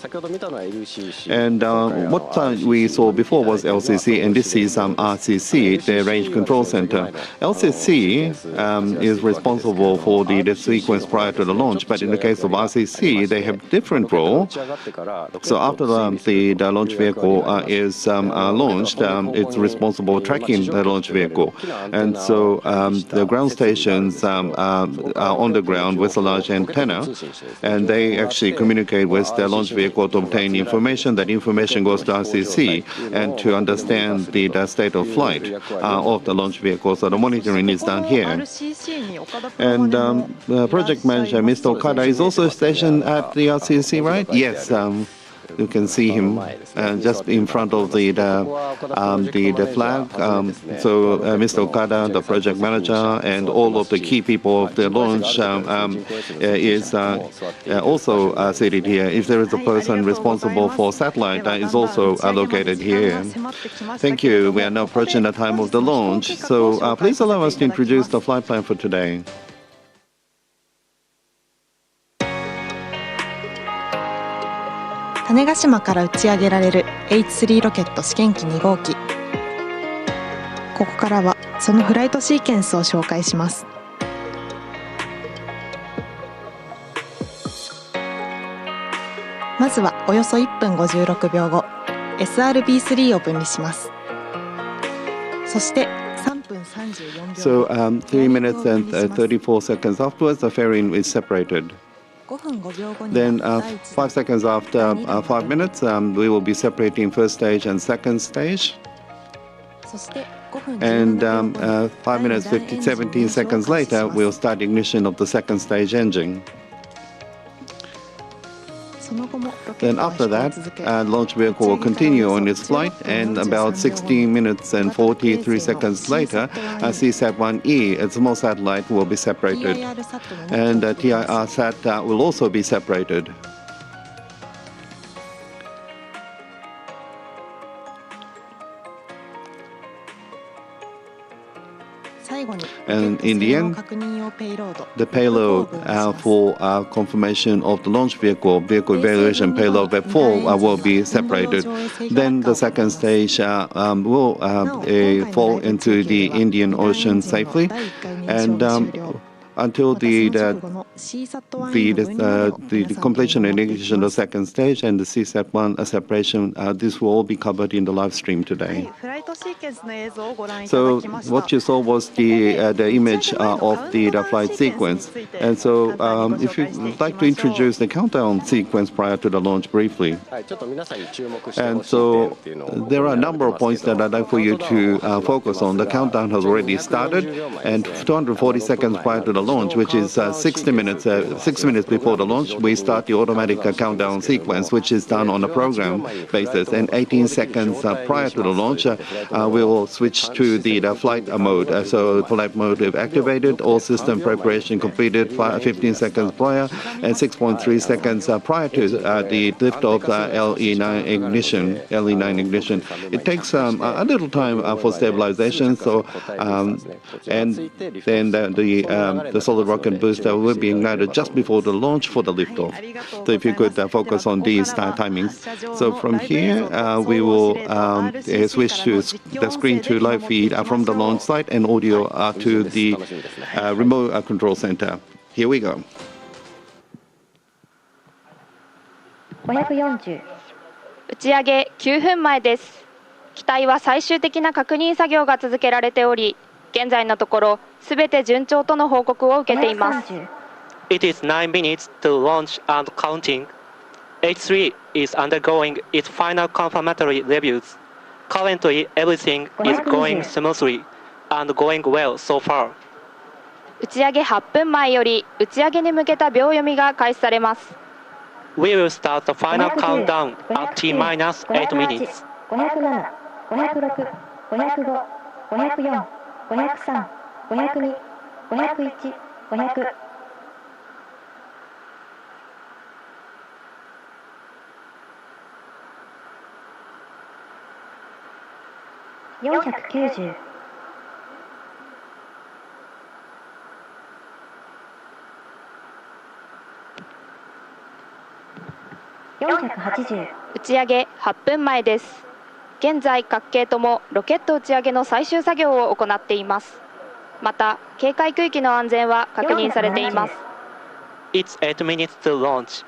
And what we saw before was LCC, and this is RCC, the Range Control Center. LCC is responsible for the sequence prior to the launch, but in the case of RCC, they have different role. So after the launch vehicle is launched, it's responsible for tracking the launch vehicle. And so the ground stations are on the ground with a large antenna, and they actually communicate with the launch vehicle to obtain information station, that information goes to RCC, and to understand the state of flight of the launch vehicle. So the monitoring is done here. And project manager, Mr. Okada, is also stationed at the RCC, right? Yes. You can see him just in front of the flag. So Mr. Okada, the project manager, and all of the key people of the launch is also seated here. If there is a person responsible for satellite, that is also located here. Thank you. We are now approaching the time of the launch. So please allow us to introduce the flight plan for today.種子島から打ち上げられる H3 ロケット試験機2号機。ここからはそのフライトシーケンスを紹介します。まずはおよそ1分56秒後 SRB3 を分離します。そして3分34秒 So 3 minutes and 34 seconds afterwards, the fairing is separated. Then 5 seconds after 5 minutes, we will be separating first stage and second stage. And 5 minutes 17 seconds later, we'll start ignition of the second stage engine. Then after that, launch vehicle will continue on its flight, and about 16 minutes and 43 seconds later, CSAT-1E, a small satellite, will be separated, and TIRSAT will also be separated. And in the end, the payload for confirmation of the launch vehicle evaluation payload V4 will be separated. Then the second stage will fall into the Indian Ocean safely, and until the completion and ignition of the second stage and the CSAT-1 separation, this will all be covered in the live stream today. So what you saw was the image of the flight sequence. And so if you'd like to introduce the countdown sequence prior to the launch briefly. And so there are a number of points that I'd like for you to focus on. The countdown has already started, and 240 seconds prior to the launch, which is 6 minutes before the launch, we start the automatic countdown sequence, which is done on a program basis. And 18 seconds prior to the launch, we will switch to the flight mode. So flight mode activated, all system preparation completed 15 seconds prior, and 6.3 seconds prior to the liftoff LE9 ignition. It takes a little time for stabilization. So and then the solid rocket booster will be ignited just before the launch for the liftoff. So if you could focus on these timings. So from here, we will switch to the screen to live feed from the launch site and audio to the remote control center. Here we go. 540打ち上げ9分前です。機体は最終的な確認作業が続けられており、現在のところすべて順調との報告を受けています。It is 9 minutes to launch and counting. H3 is undergoing its final confirmatory reviews. Currently, everything is going smoothly and going well so far. 打ち上げ8分前より打ち上げに向けた秒読みが開始されます。We will start the final countdown at T-8 minutes. 507、506、505、504、503、502、501、500。490。480。打ち上げ8分前です。現在各系ともロケット打ち上げの最終作業を行っています。また警戒区域の安全は確認されています。It's 8 minutes to launch.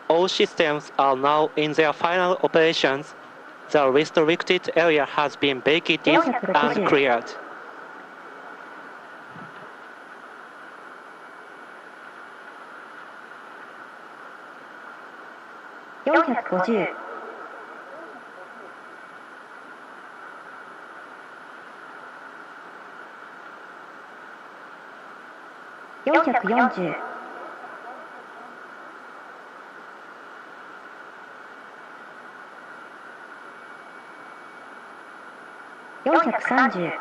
All systems are now in their final operations. The restricted area has been vacated and cleared. 450。440、430、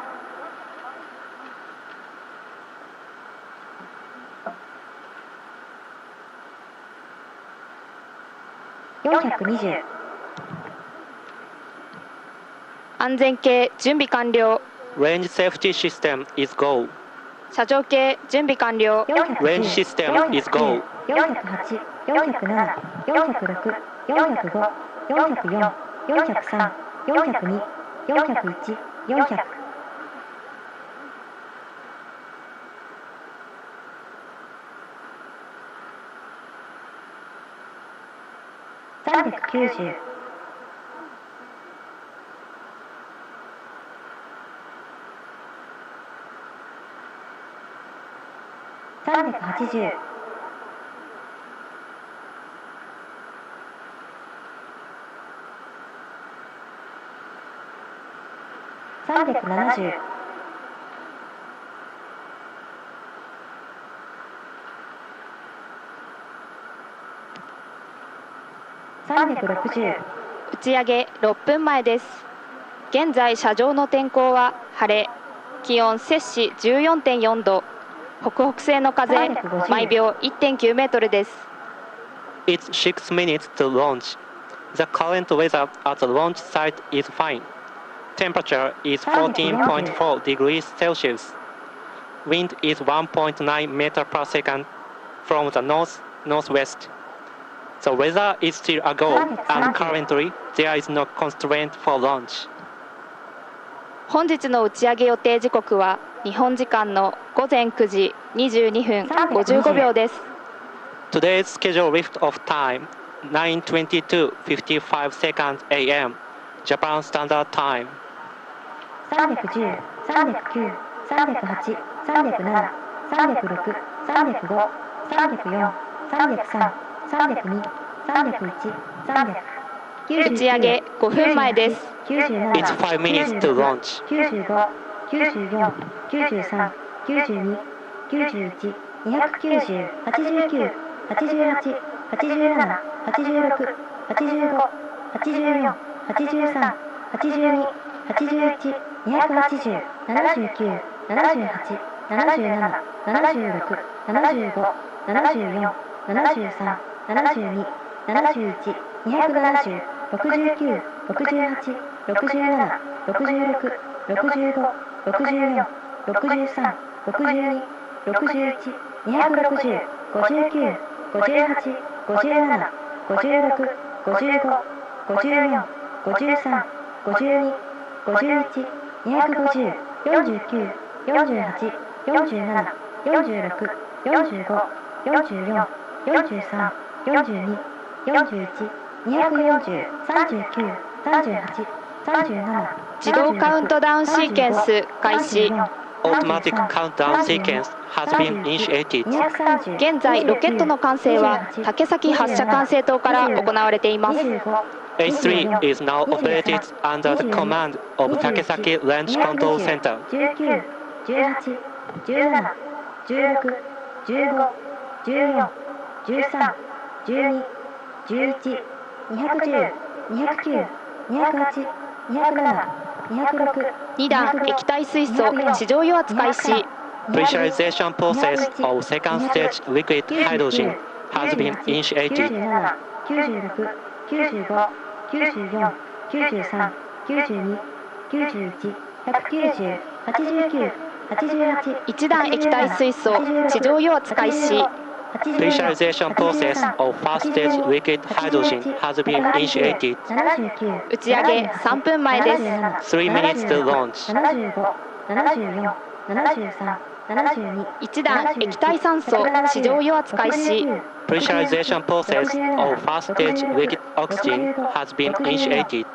420、安全系準備完了。 Range safety system is go. 車上系準備完了。 Range system is go. 408、407、406、405、404、403、402、401、400。390、380、370、360、打ち上げ6分前です。現在車上の天候は晴れ、気温摂氏 14.4 度、北北西の風毎秒 1.9 メートルです。 It's 6 minutes to launch. The current weather at the launch site is fine. Temperature is 14.4 degrees Celsius. Wind is 1.9 meter per second from the north-northwest. The weather is still a go, and currently there is no constraint for launch. 本日の打ち上げ予定時刻は日本時間の午前9時22分55秒です。 Today's scheduled lift-off time 9:22:55 seconds a.m. Japan Standard Time. 310、309、308、307、306、305、304、303、302、301、300。打ち上げ5分前です。 It's 5 minutes to launch. 95、94、93、92、91、290、89、88、87、86、85、84、83、82、81、280、79、78、77、76、75、74、73、72、71、270、69、68、67、66、65、64、63、62、61、260、59、58、57、56、55、54、53、52、51、250、49、48、47、46、45、44、43、42、41、240、39、38、37。自動カウントダウンシーケンス開始。 Automatic countdown sequence has been initiated. 現在ロケットの管制は竹崎発射管制塔から行われています。 H3 is now operated under the command of Takesaki Launch Control Center. 19、18、17、16、15、14、13、12、11、210、209、208、207、206、2段液体水素地上油圧開始。 Pressurization process of second stage liquid hydrogen has been initiated. 96、95、94、93、92、91、190、89、88。1段液体水素地上油圧開始。 Pressurization process of first stage liquid hydrogen has been initiated. 打ち上げ3分前です。 3 minutes to launch. 75、74、73、72。1段液体酸素地上油圧開始。 Pressurization process of first stage liquid oxygen has been initiated.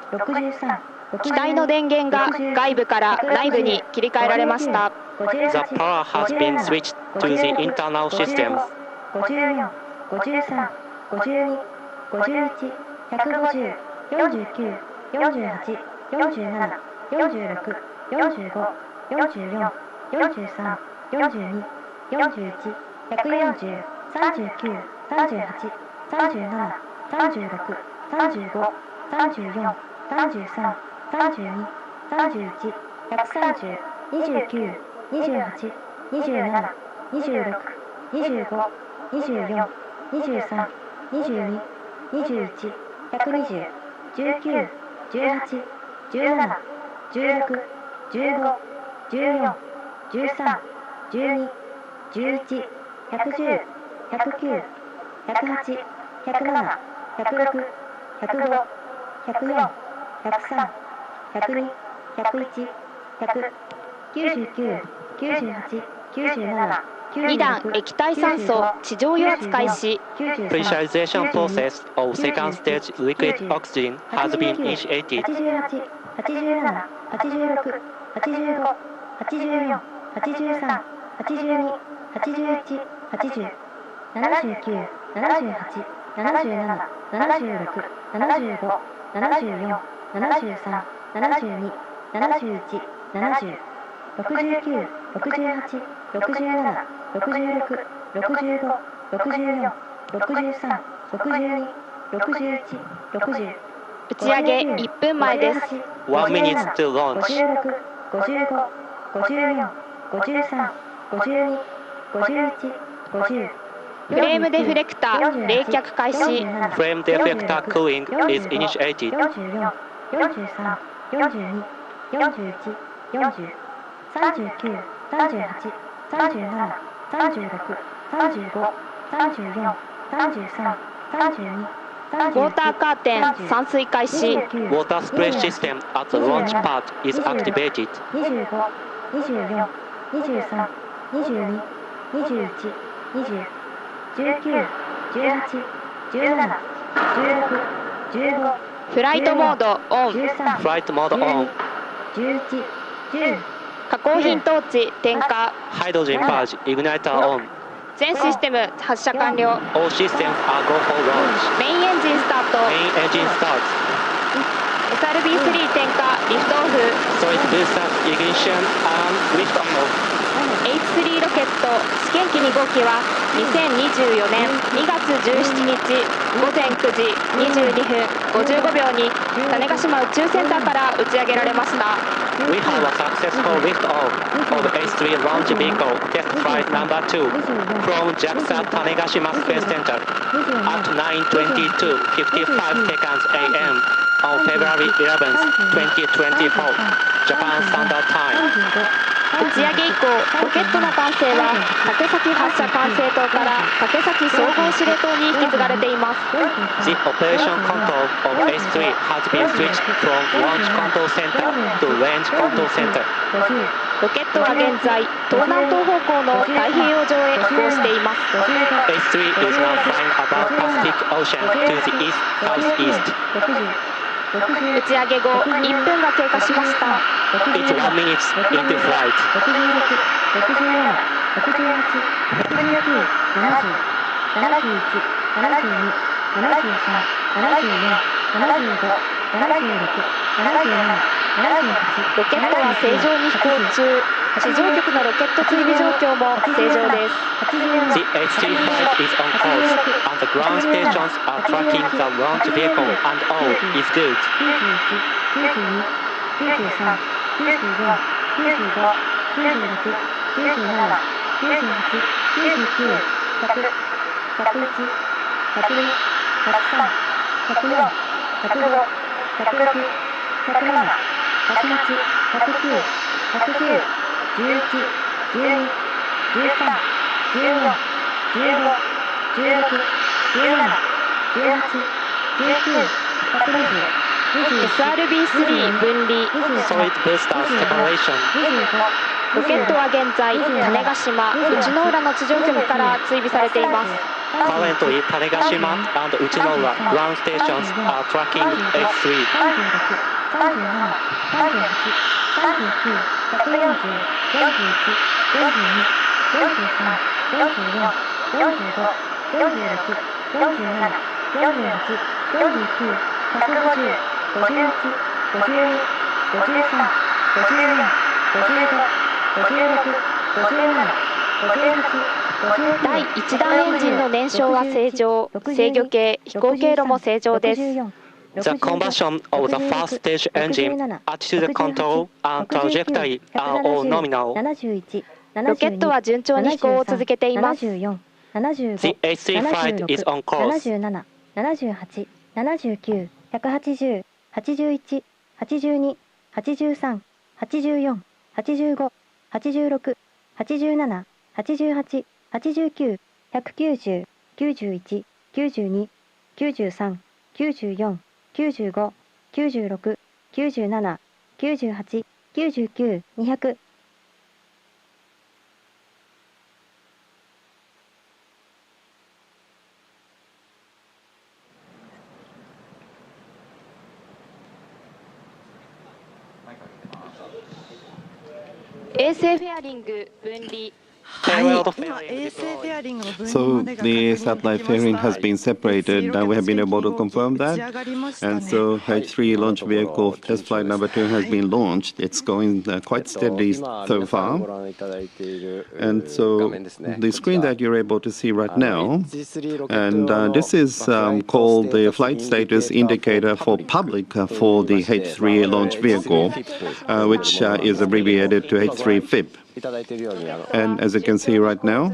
機体の電源が外部から内部に切り替えられました。 The power has been switched to the internal systems. 54、53、52、51、150、49、48、47、46、45、44、43、42、41、140、39、38、37、36、35、34、33、32、31、130、29、28、27、26、25、24、23、22、21、120、19、18、17、16、15、14、13、12、11、110、109、108、107、106、105、104、103、102、101、100、99、98、97、2段液体酸素地上油圧開始。 Pressurization process of second stage liquid oxygen has been initiated. 88、87、86、85、84、83、82、81、80、79、78、77、76、75、74、73、72、71、70、69、68、67、66、65、64、63、62、61、60、打ち上げ1分前です。 1 minute to launch. 56、55、54、53、52、51、50。フレームデフレクター冷却開始。 Flame deflector cooling is initiated. 44、43、42、41、40、39、38、37、36、35、34、33、32、ウォーターカーテン散水開始。 Water spray system at the launch pad is activated. 25、24、23、22、21、20、19、18、17、16、15、フライトモードオン。 13、 Flight mode on. 11、10、加工品トーチ点火。 Hydrogen purge igniter on. 全システム発射完了。 All systems are go for launch. メインエンジンスタート。 Main engine starts. SRB3 点火リフトオフ。 Solid booster ignition and lift off. H3 ロケット試験機2号機は2024年2月17日午前9時22分55秒に種子島宇宙センターから打ち上げられました。 We have a successful lift-off of H3 launch vehicle test flight number 2 from JAXA Tanegashima Space Center at 9:22:55 seconds a.m. on February 11th, 2024, Japan Standard Time. 打ち上げ以降ロケットの管制は竹崎発射管制塔から竹崎総合司令塔に引き継がれています。 The operation control of H3 has been switched from launch control center to range control center. ロケットは現在東南東方向の太平洋上へ飛行しています。 H3 is now flying above Pacific Ocean to the east southeast. 打ち上げ後1分が経過しました。 It's 1 minute into flight. 66、67、68、69、70、71、72、73、74、75、76、77、78。ロケットは正常に飛行中。地上局のロケット追尾状況も正常です。 The H3 flight is on course and the ground stations are tracking the launch vehicle and all is good. 91、92、93、94、95、96、97、98、99、100、101、102、103、104、105、106、107、108、109、110、11、12、13、14、15、16、17、18、19、120、SRB3 分離。 Solid booster separation. ロケットは現在種子島内之浦の地上局から追尾されています。 Currently, Tanegashima and Uchinoura ground stations are tracking H3. 37、38、39、140、41、42、43、44、45、46、47、48、49、150、51、52、53、54、55、56、57、58、59、60、61、62、63、64、65、66、67、68、69、70、71、72、73、74、75、76、77、78、79、80、81、82、83、84、85、86、87、88、89、90、91、92、93、94、95、96、97、98、99、第1段エンジンの燃焼は正常、制御系、飛行経路も正常です。The combustion of the first stage engine, attitude control, and trajectory are all nominal. ロケットは順調に飛行を続けています。The H3 flight is on course. 78、79、180、81、82、83、84、85、86、87、88、89、190、91、92、93、94、95、96、97、98、99、200。衛星フェアリング分離。今、衛星フェアリングの分離 So までが the satellite fairing has been separated. We have been able to confirm that. And so H3 launch vehicle test flight number 2 has been launched. It's going quite steadily so far. And so the screen that you're able to see right now, and this is called the flight status indicator for public for the H3 launch vehicle, which is abbreviated to H3 FIP. And as you can see right now,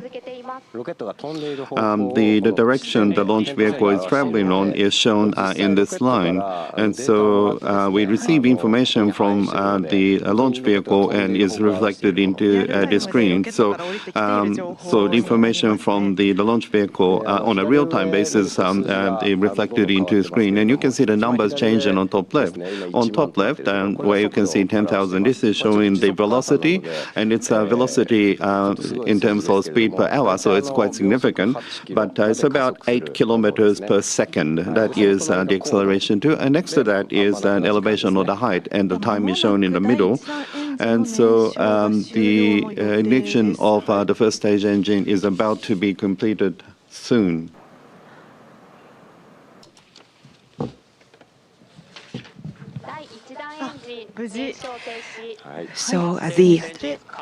the direction the launch vehicle is traveling on is shown in this line. And so we receive information from the launch vehicle and is reflected into the screen. So the information from the launch vehicle on a real-time basis is reflected into the screen. And you can see the numbers changing on top left. On top left, where you can see 10,000, this is showing the velocity, and it's velocity in terms of speed per hour, so it's quite significant. But it's about 8 kilometers per second. That is the acceleration too. And next to that is an elevation of the height, and the time is shown in the middle. And so the ignition of the first stage engine is about to be completed soon. So the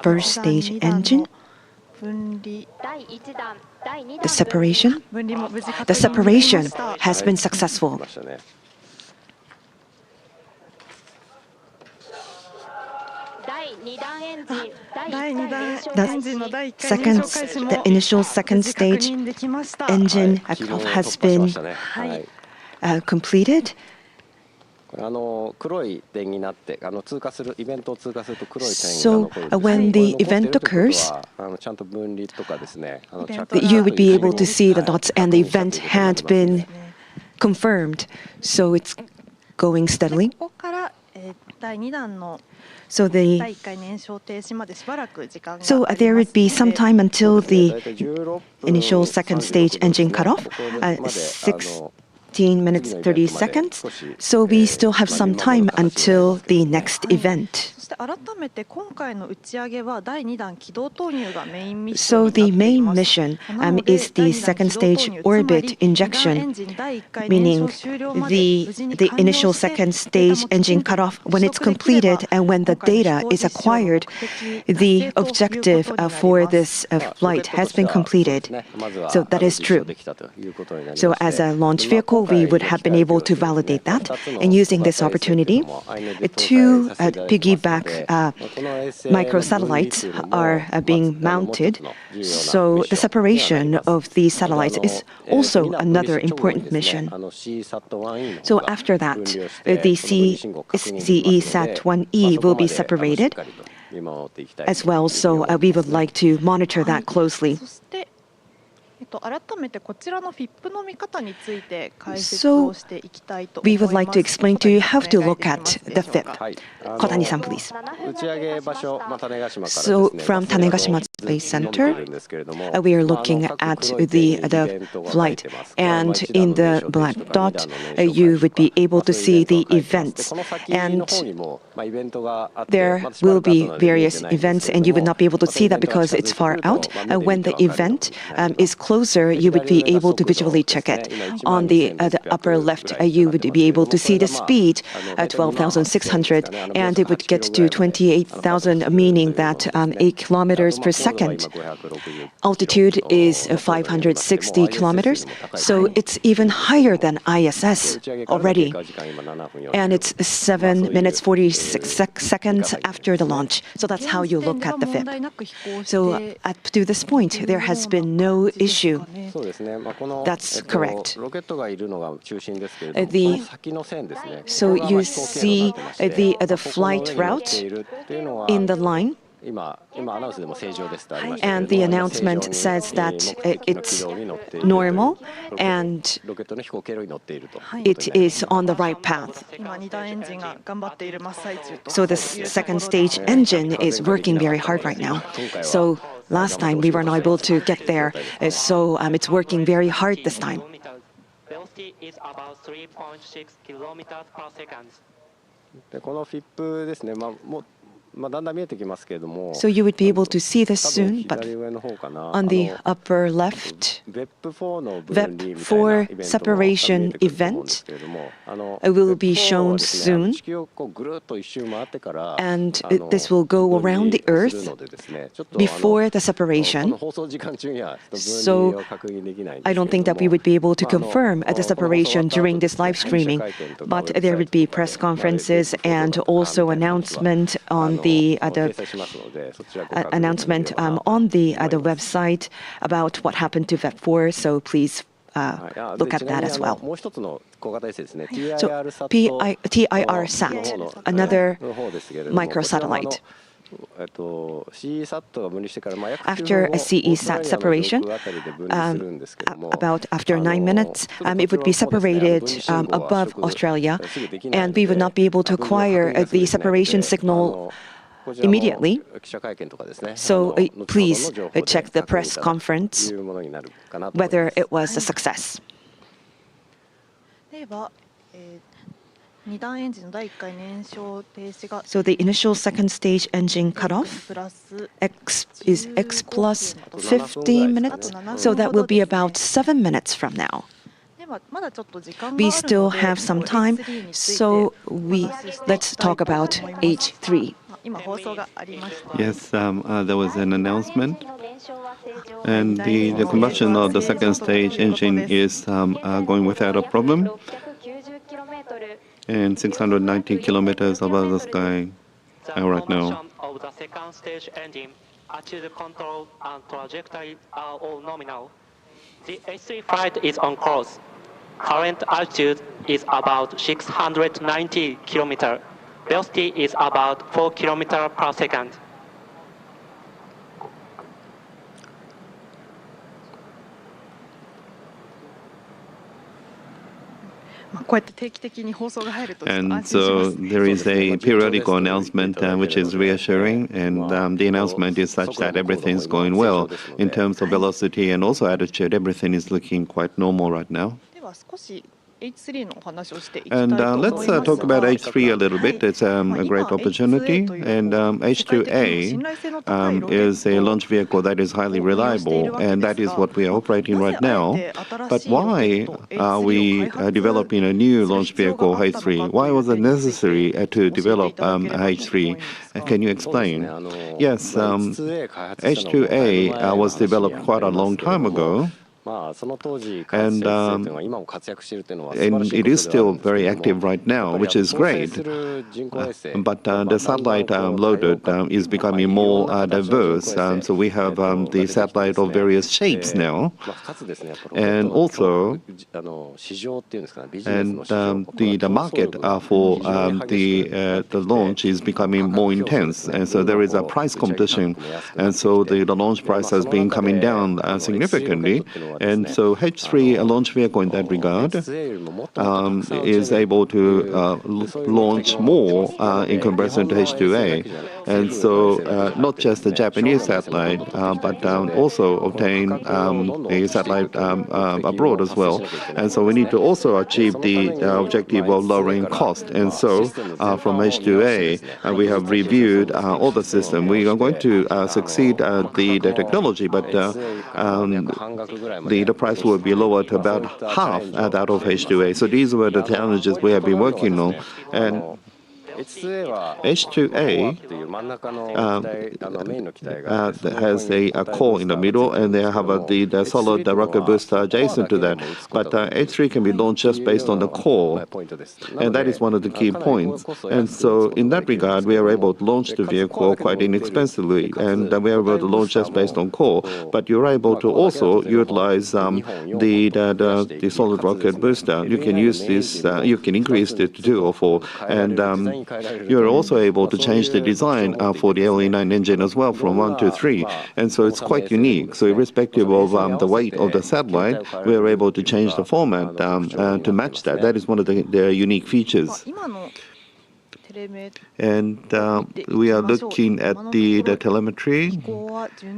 first stage engine, the separation has been successful. The initial second stage engine has been completed. So when the event occurs, you would be able to see the dots, and the event had been confirmed. So it's going steadily. So there would be some time until the initial second stage engine cutoff, 16 minutes 30 seconds. So we still have some time until the next event. So the main mission is the second stage orbit injection, meaning the initial second stage engine cutoff. When it's completed and when the data is acquired, the objective for this flight has been completed. So that is true. So as a launch vehicle, we would have been able to validate that. And using this opportunity, two piggyback microsatellites are being mounted. So the separation of these satellites is also another important mission. So after that, the CESat-1E will be separated as well. So we would like to monitor that closely. So we would like to explain to you how to look at the FIP. Kotani-san, please. So from Tanegashima Space Center, we are looking at the flight, and in the black dot, you would be able to see the events. And there will be various events, and you would not be able to see that because it's far out. When the event is close closer, you would be able to visually check it. On the upper left, you would be able to see the speed at 12,600, and it would get to 28,000, meaning that 8 kilometers per second. Altitude is 560 kilometers, so it's even higher than ISS already. And it's 7 minutes 46 seconds after the launch. So that's how you look at the FIP. So up to this point, there has been no issue. That's correct. So you see the flight route in the line. And the announcement says that it's normal and it is on the right path. So the second stage engine is working very hard right now. So last time we were not able to get there, so it's working very hard this time. Velocity is about 3.6 kilometers per second. So you would be able to see this soon, but on the upper left, VEP4 separation event will be shown soon, and this will go around the Earth before the separation. So I don't think that we would be able to confirm the separation during this live streaming, but there would be press conferences and also announcement on the announcement on the website about what happened to VEP4, so please look at that as well. So TIRSAT, another microsatellite. After a CE-SAT separation, about after 9 minutes, it would be separated above Australia, and we would not be able to acquire the separation signal immediately. So please check the press conference whether it was a success. So the initial second stage engine cutoff is X plus 15 minutes, so that will be about 7 minutes from now. We still have some time, so let's talk about H3. Yes, there was an announcement, and the combustion of the second stage engine is going without a problem, and 690 kilometers above the sky right now. Of the second stage engine, attitude control and trajectory are all nominal. The H3 flight is on course. Current altitude is about 690 kilometers. Velocity is about 4 kilometers per second. And so there is a periodical announcement which is reassuring, and the announcement is such that everything is going well in terms of velocity and also attitude. Everything is looking quite normal right now. And let's talk about H3 a little bit. It's a great opportunity. And H2A is a launch vehicle that is highly reliable, and that is what we are operating right now. But why are we developing a new launch vehicle, H3? Why was it necessary to develop H3? Can you explain? Yes, H2A was developed quite a long time ago. And it is still very active right now, which is great. But the satellite loaded is becoming more diverse. So we have the satellite of various shapes now. And also, the market for the launch is becoming more intense. And so there is a price competition. And so the launch price has been coming down significantly. And so H3, a launch vehicle in that regard, is able to launch more in comparison to H2A. And so not just the Japanese satellite, but also obtain a satellite abroad as well. And so we need to also achieve the objective of lowering cost. And so from H2A, we have reviewed all the system. We are going to succeed at the technology, but the price will be lower to about half that of H2A. So these were the challenges we have been working on. And H2A has a core in the middle, and they have the solid rocket booster adjacent to that. But H3 can be launched just based on the core, and that is one of the key points. And so in that regard, we are able to launch the vehicle quite inexpensively, and we are able to launch just based on core. But you're able to also utilize the solid rocket booster. You can use this, you can increase it to 2 or 4, and you're also able to change the design for the LE9 engine as well from 1 to 3. And so it's quite unique. So irrespective of the weight of the satellite, we are able to change the format to match that. That is one of the unique features. And we are looking at the telemetry,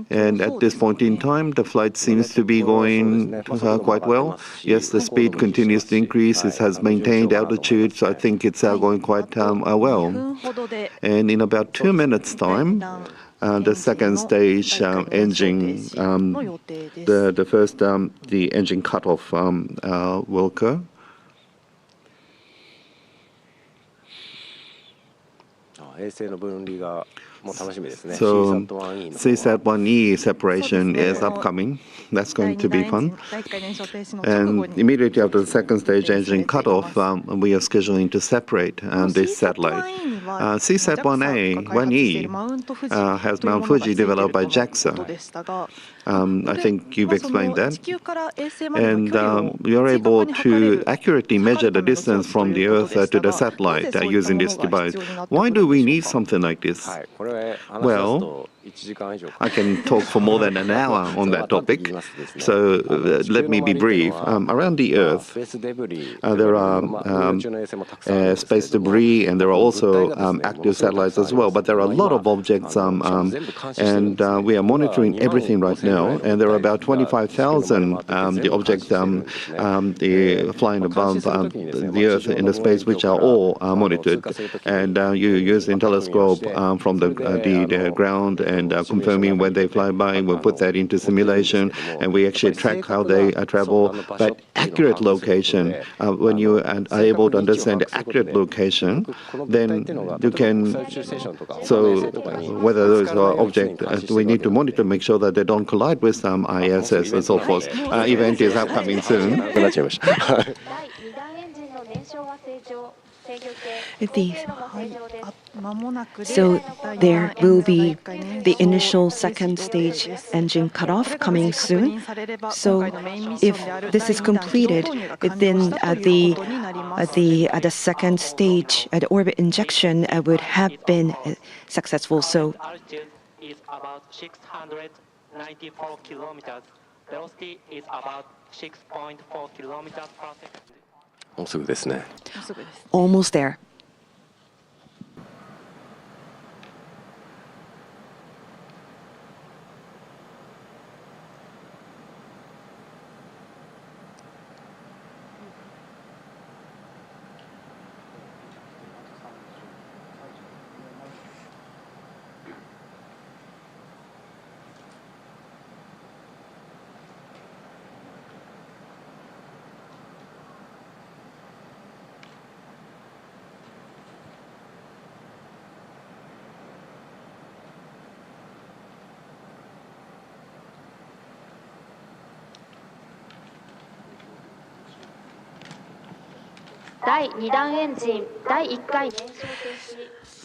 and at this point in time, the flight seems to be going quite well. Yes, the speed continues to increase. It has maintained altitude, so I think it's going quite well. And in about 2 minutes' time, the second stage engine, the first, the engine cutoff will occur. So CSAT-1E separation is upcoming. That's going to be fun. And immediately after the second stage engine cutoff, we are scheduling to separate this satellite. CSAT-1A, 1E, has Mount Fuji developed by JAXA. I think you've explained that. And we are able to accurately measure the distance from the Earth to the satellite using this device. Why do we need something like this? Well, I can talk for more than an hour on that topic, so let me be brief. Around the Earth, there are space debris, and there are also active satellites as well, but there are a lot of objects, and we are monitoring everything right now, and there are about 25,000 the objects flying above the Earth in the space, which are all monitored, and you use the telescope from the ground, and confirming when they fly by. We'll put that into simulation, and we actually track how they travel. But accurate location, when you are able to understand the accurate location, then you can, so whether those objects, we need to monitor, make sure that they don't collide with some ISS and so forth. Event is upcoming soon. So there will be the initial second stage engine cutoff coming soon. So if this is completed, then the second stage, the orbit injection would have been successful. So is about 694 kilometers. Velocity is about 6.4 kilometers per second. almost there.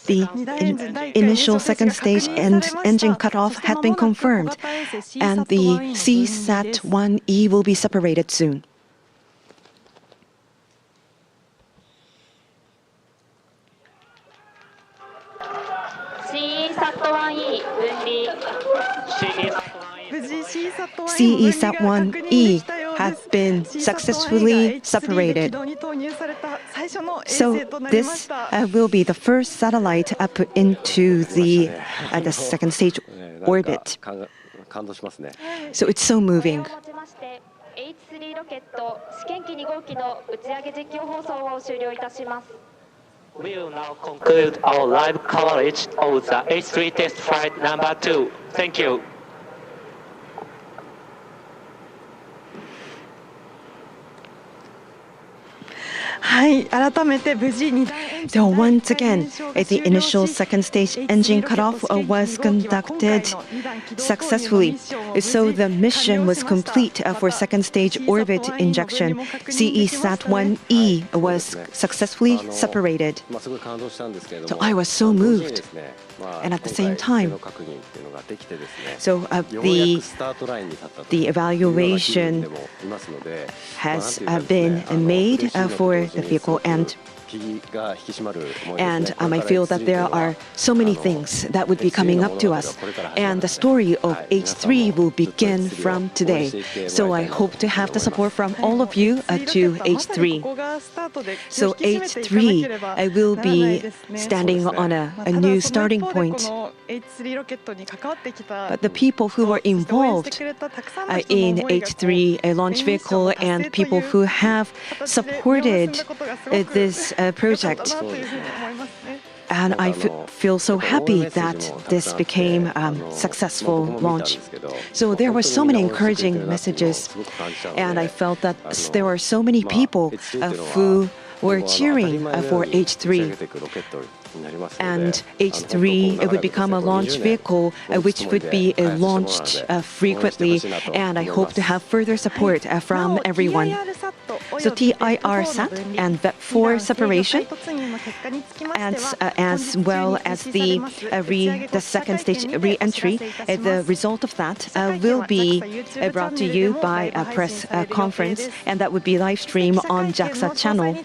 The initial second stage engine cutoff had been confirmed, and the CSAT-1E will be separated soon. CSAT-1E has been successfully separated. So this will be the first satellite put into the second stage orbit. So it's so moving. H3 ロケット試験機2号機の打ち上げ実況放送を終了いたします。We will now conclude our live coverage of the H3 test flight number 2. Thank you. So once again, the initial second stage engine cutoff was conducted successfully. So the mission was complete for second stage orbit injection. CESat-1E was successfully separated. So I was so moved. And at the same time, so the evaluation has been made for the vehicle, and I feel that there are so many things that would be coming up to us, and the story of H3 will begin from today. So I hope to have the support from all of you to H3. So H3 will be standing on a new starting point. But the people who were involved in H3 launch vehicle and people who have supported this project. And I feel so happy that this became a successful launch. So there were so many encouraging messages, and I felt that there were so many people who were cheering for H3. And H3 would become a launch vehicle which would be launched frequently, and I hope to have further support from everyone. So TIRSAT and VEP4 separation, as well as the second stage re-entry, the result of that will be brought to you by a press conference, and that would be live streamed on JAXA channel.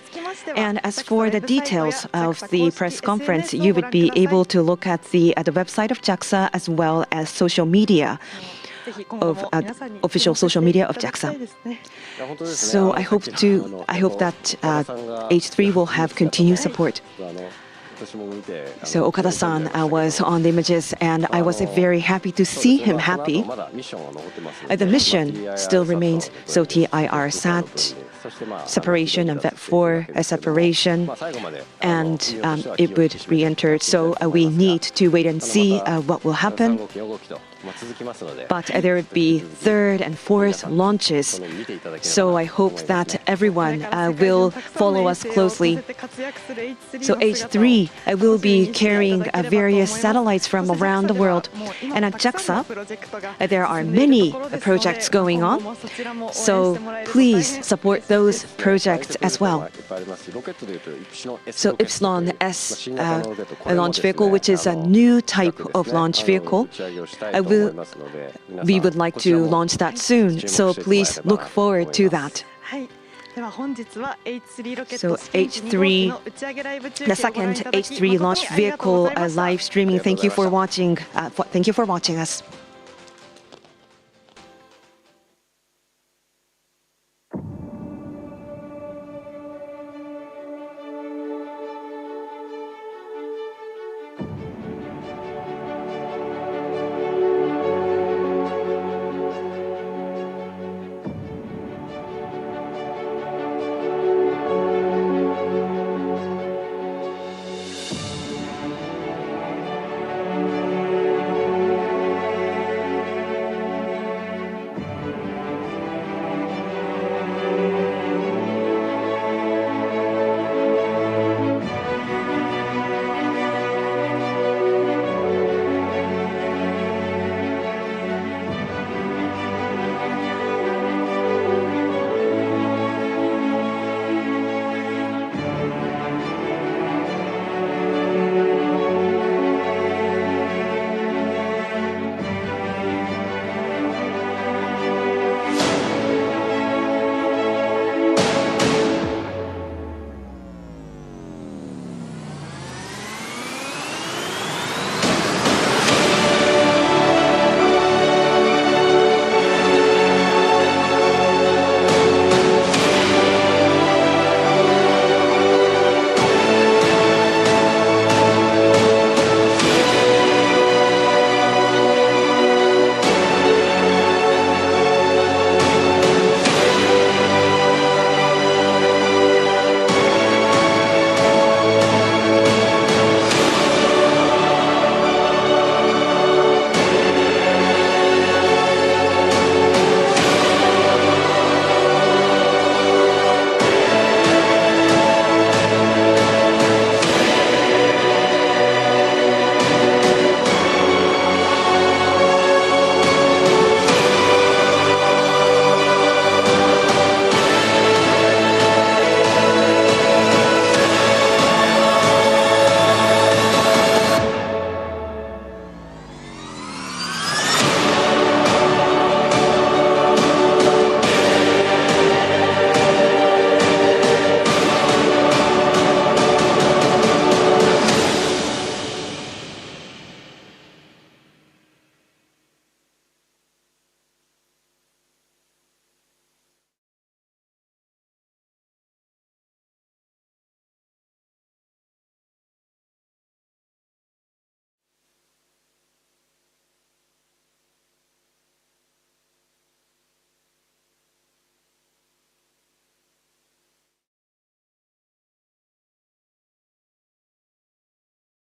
And as for the details of the press conference, you would be able to look at the website of JAXA as well as social media of official social media of JAXA. So I hope that H3 will have continued support. So Okada-san was on the images, and I was very happy to see him happy. The mission still remains, so TIRSAT separation and VEP4 separation, and it would re-enter. So we need to wait and see what will happen. But there would be third and fourth launches, so I hope that everyone will follow us closely. So H3 will be carrying various satellites from around the world, and at JAXA there are many projects going on, so please support those projects as well. So Epsilon-S launch vehicle, which is a new type of launch vehicle, we would like to launch that soon, so please look forward to that. So H3, the second H3 launch vehicle live streaming. Thank you for watching. Thank you for watching us.